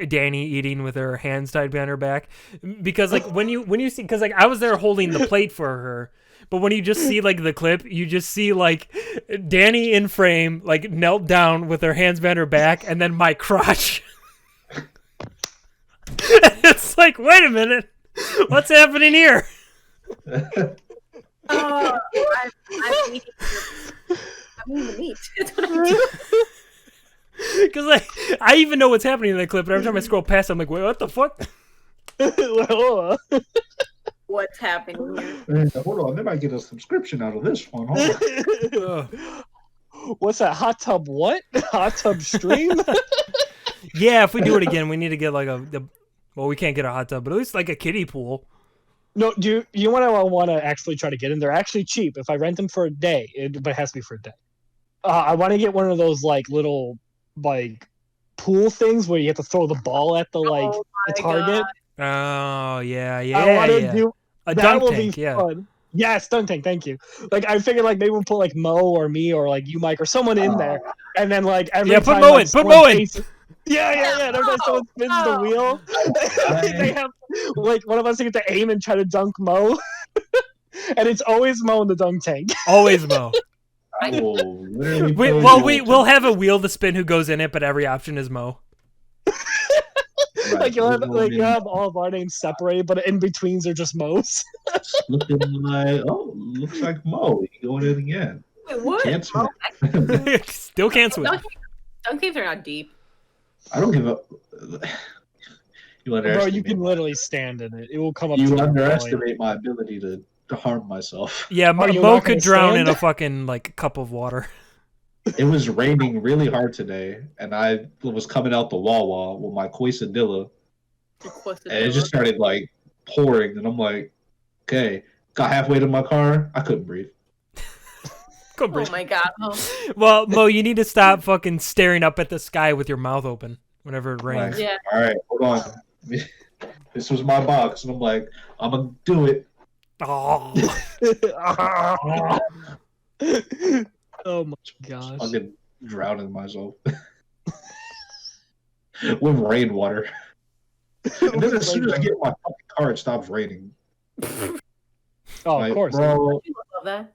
Danny eating with her hands tied behind her back, because like when you see, because like I was there holding the plate for her, but when you just see like the clip, you just see like Danny in frame, like knelt down with her hands behind her back, and then my crotch. It's like, wait a minute, what's happening here? I'm eating. I'm eating meat. That's what I'm doing. Because like I even know what's happening in that clip, but every time I scroll past, I'm like, wait, what the fuck? What's happening here? Hold on, they might get a subscription out of this one. Hold on. What's that? Hot tub what? Hot tub stream? Yeah, if we do it again, we need to get like well, we can't get a hot tub, but at least like a kiddie pool. No, do you want to actually try to get in? They're actually cheap. If I rent them for a day, but it has to be for a day. I want to get one of those like little like pool things where you have to throw the ball at the like the target. Oh yeah. I want to do a that. dunk Will tank, be fun. Yes, dunk tank. Thank you. Like I figured, like maybe we'll put like Mo or me or like you, Mike, or someone in there, and then like every time, put Mo in. Put Mo in. Yeah. Every time someone spins the wheel, they have like one of us to get to aim and try to dunk Mo, and it's always Mo in the dunk tank. Always Mo. We'll have a wheel to spin who goes in it, but every option is Mo. Like you'll have all of our names separated, but in betweens are just Mo's. Looking like, looks like Mo. You going in again? Wait, what? Can't swim. Still can't swim. Dunk tanks are not deep. I don't give up. Bro, you can literally stand in it. It will come up. You underestimate my ability to harm myself. Yeah, Mo could drown in a fucking like cup of water. It was raining really hard today, and I was coming out the Wawa with my quesadilla, and it just started like pouring, and I'm like, okay. Got halfway to my car, I couldn't breathe. Oh my god. Well, Mo, you need to stop fucking staring up at the sky with your mouth open whenever it rains. Like, yeah. All right, hold on. This was my box, and I'm like, I'm gonna do it. Oh. Oh my gosh. I'm getting drowning myself with rainwater. And then as soon as I get in my fucking car, it stops raining. Of course. Bro. Love that.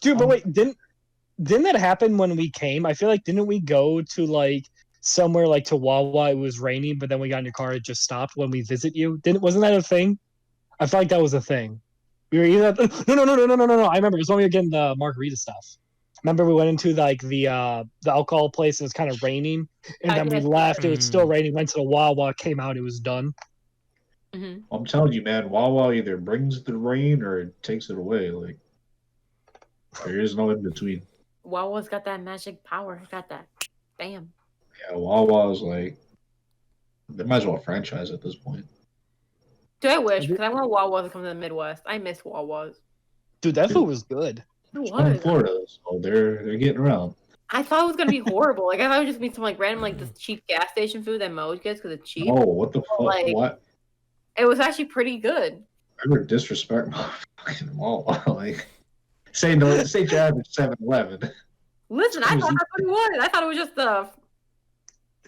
Dude, but wait, didn't that happen when we came? I feel like didn't we go to like somewhere like to Wawa? It was raining, but then we got in your car. It just stopped when we visit you. Wasn't that a thing? I felt like that was a thing. We were either no. I remember it was when we were getting the margarita stuff. Remember we went into like the alcohol place. It was kind of raining, and then we left. It was still raining. Went to the Wawa, came out. It was done. Mm-hmm. I'm telling you, man. Wawa either brings the rain or it takes it away. Like there is no in between. Wawa's got that magic power. Got that. Bam. Yeah, Wawa's like they might as well franchise at this point. Do I wish? Because I want Wawa to come to the Midwest. I miss Wawas. Dude, that food was good. In Florida, so they're getting around. I thought it was gonna be horrible. Like I thought it would just be some like random like this cheap gas station food that Mo gets because it's cheap. Oh, what the fuck? Like, what? It was actually pretty good. I never disrespect my fucking Wawa. Like say your average 7-Eleven. Listen, I thought that's what it was. I thought it was just the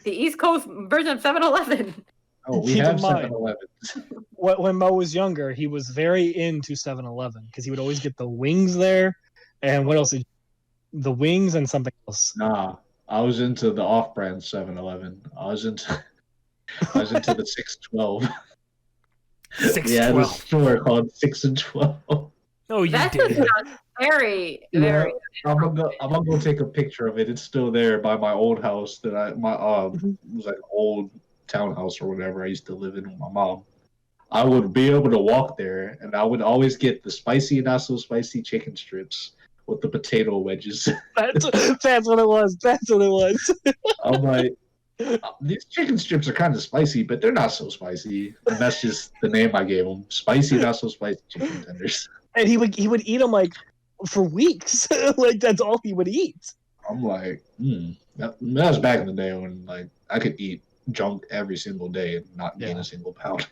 East Coast version of 7-Eleven. Oh, we have 7-Elevens. When Mo was younger, he was very into 7-Eleven because he would always get the wings there. And what else? The wings and something else. Nah, I was into the off-brand 7-Eleven. I was into I was into the 612. 612. Yeah, it was a store called 6 and 12. Oh, you That did. sounds very, very. I'm gonna go take a picture of it. It's still there by my old house that it was like an old townhouse or whatever I used to live in with my mom. I would be able to walk there, and I would always get the spicy and not so spicy chicken strips with the potato wedges. That's what it was. That's what it was. I'm like, these chicken strips are kind of spicy, but they're not so spicy. And that's just the name I gave them. Spicy, not so spicy chicken tenders. And he would eat them like for weeks. Like that's all he would eat. I'm like, that was back in the day when like I could eat junk every single day and not gain a single pound.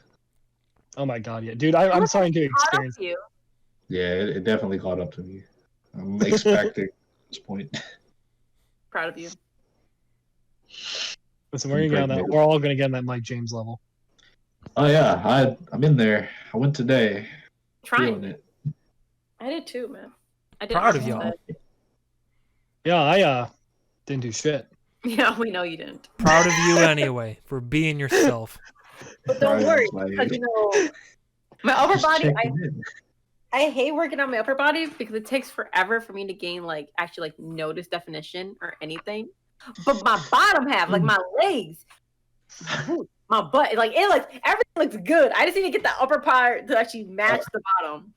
Oh my god, yeah, dude, I'm starting to experience. You. Yeah, it definitely caught up to me. I'm expecting at this point. Proud of you. Listen, we're all gonna get on that Mike James level. Oh yeah, I'm in there. I went today. Trying it. I did too, man. I did. Proud of y'all. Yeah, I didn't do shit. Yeah, we know you didn't. Proud of you anyway for being yourself. But don't worry, because you know, my upper body. I hate working on my upper body because it takes forever for me to gain actually notice definition or anything. But my bottom half, like my legs, my butt, everything looks good. I just need to get the upper part to actually match the bottom,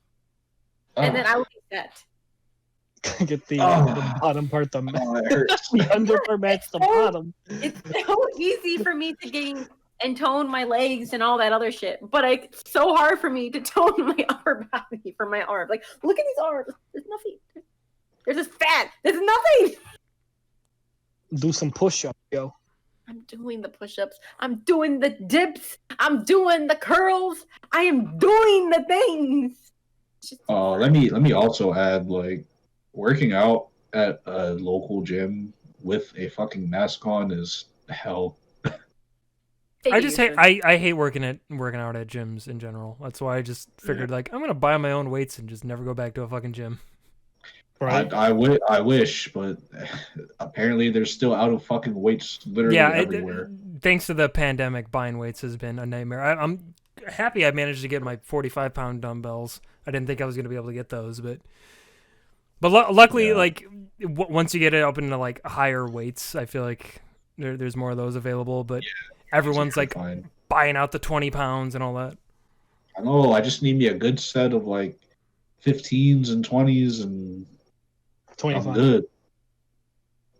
and then I will be set. Get the bottom part to match. The under part match the bottom. It's so easy for me to gain and tone my legs and all that other shit, but it's so hard for me to tone my upper body for my arms. Like, look at these arms. There's nothing. There's just fat. There's nothing. Do some push-ups, yo. I'm doing the push-ups. I'm doing the dips. I'm doing the curls. I am doing the things. Let me also add, working out at a local gym with a fucking mask on is hell. I just hate. I hate working out at gyms in general. That's why I just figured I'm gonna buy my own weights and just never go back to a fucking gym. Right. I wish, but apparently there's still out of fucking weights literally everywhere. Thanks to the pandemic, buying weights has been a nightmare. I'm happy I managed to get my 45-pound dumbbells. I didn't think I was gonna be able to get those, but luckily, once you get it up into higher weights, I feel like there's more of those available. But everyone's buying out the 20 pounds and all that. I know. I just need me a good set of 15s and 20s and 25. I'm good.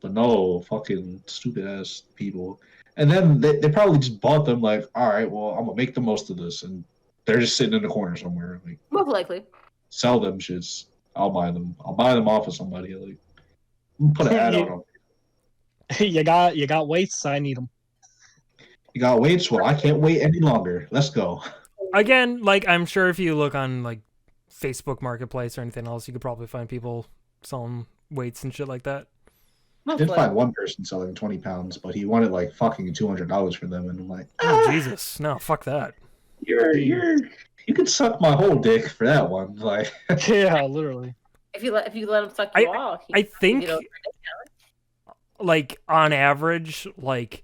But no, fucking stupid ass people. And then they probably just bought them all right, well, I'm gonna make the most of this, and they're just sitting in the corner somewhere. Most likely. Sell them shits. I'll buy them. I'll buy them off of somebody. Put an ad on them. You got weights. I need them. You got weights? Well, I can't wait any longer. Let's go. Again, I'm sure if you look on Facebook Marketplace or anything else, you could probably find people selling weights and shit like that. I did find one person selling 20 pounds, but he wanted fucking $200 for them, and I'm like, oh Jesus, no, fuck that. You could suck my whole dick for that one. Yeah, literally. If you let him suck you off, I think on average, $2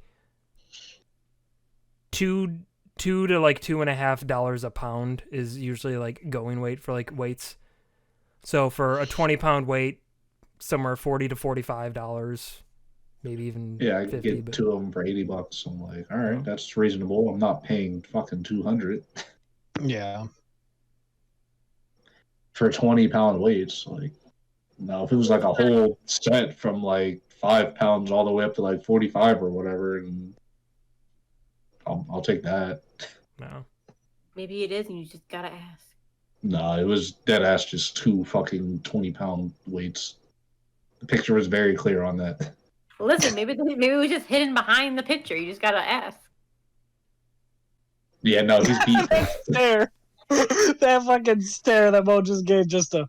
to $2.50 a pound is usually going weight for weights. So for a 20-pound weight, somewhere $40 to $45, maybe even I could get two of them for $80. I'm like, all right, that's reasonable. I'm not paying fucking $200. Yeah. For 20-pound weights, no, if it was a whole set from 5 pounds all the way up to 45 or whatever, and I'll take that. No. Maybe it is, and you just gotta ask. No, it was dead ass just 2 fucking 20-pound weights. The picture was very clear on that. Well, listen, maybe it was just hidden behind the picture. You just gotta ask. Yeah, no, he's beat. That stare. That fucking stare that Mo just gave just a...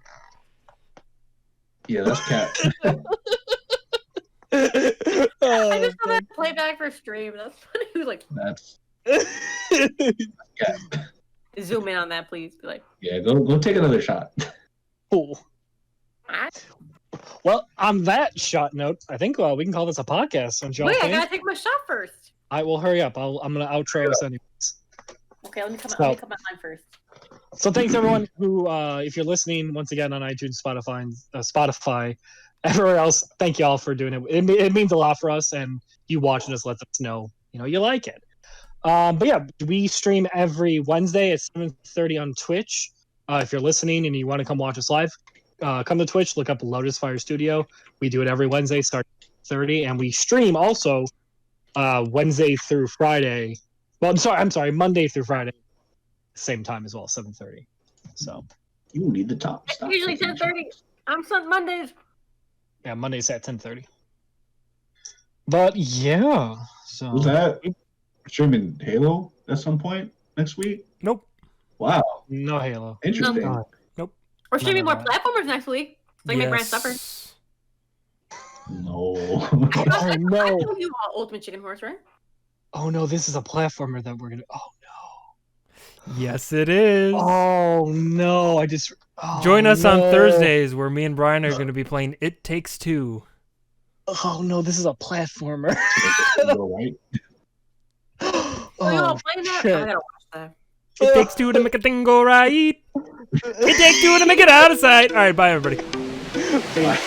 Yeah, that's cat. I just saw that playback for stream. That's funny. He was That's cat. Zoom in on that, please. Be yeah, go take another shot. Oh. Well, on that shot note, I think we can call this a podcast. Don't y'all Wait, think? I gotta take my shot first. I will hurry up. I'm gonna outro us anyways. Okay, let me come my line first. So thanks everyone who, if you're listening once again on iTunes, Spotify, everywhere else. Thank you all for doing it. It means a lot for us, and you watching us lets us know you like it. But yeah, we stream every Wednesday at 7:30 on Twitch. If you're listening and you want to come watch us live, come to Twitch, look up Lotus Fire Studio. We do it every Wednesday, starting at 30, and we stream also Wednesday through Friday. Well, I'm sorry, Monday through Friday, same time as well, 7:30. So you need the top. Usually 10:30. I'm on Mondays. Yeah, Mondays at 10:30. But yeah, so was that streaming Halo at some point next week? Nope. Wow. No Halo. Interesting. Nope. We're streaming more platformers next week. Like my Grand Supper. No. Oh no. I told you all Ultimate Chicken Horse, right? Oh no, this is a platformer that we're gonna. Oh no. Yes, it is. Oh no, Join us on Thursdays where me and Brian are going to be playing It Takes Two. Oh no, this is a platformer. Right. Oh, you all playing that? shit. I gotta watch that. It takes two to make a thing go right. It takes two to make it out of sight. All right, bye everybody. Bye.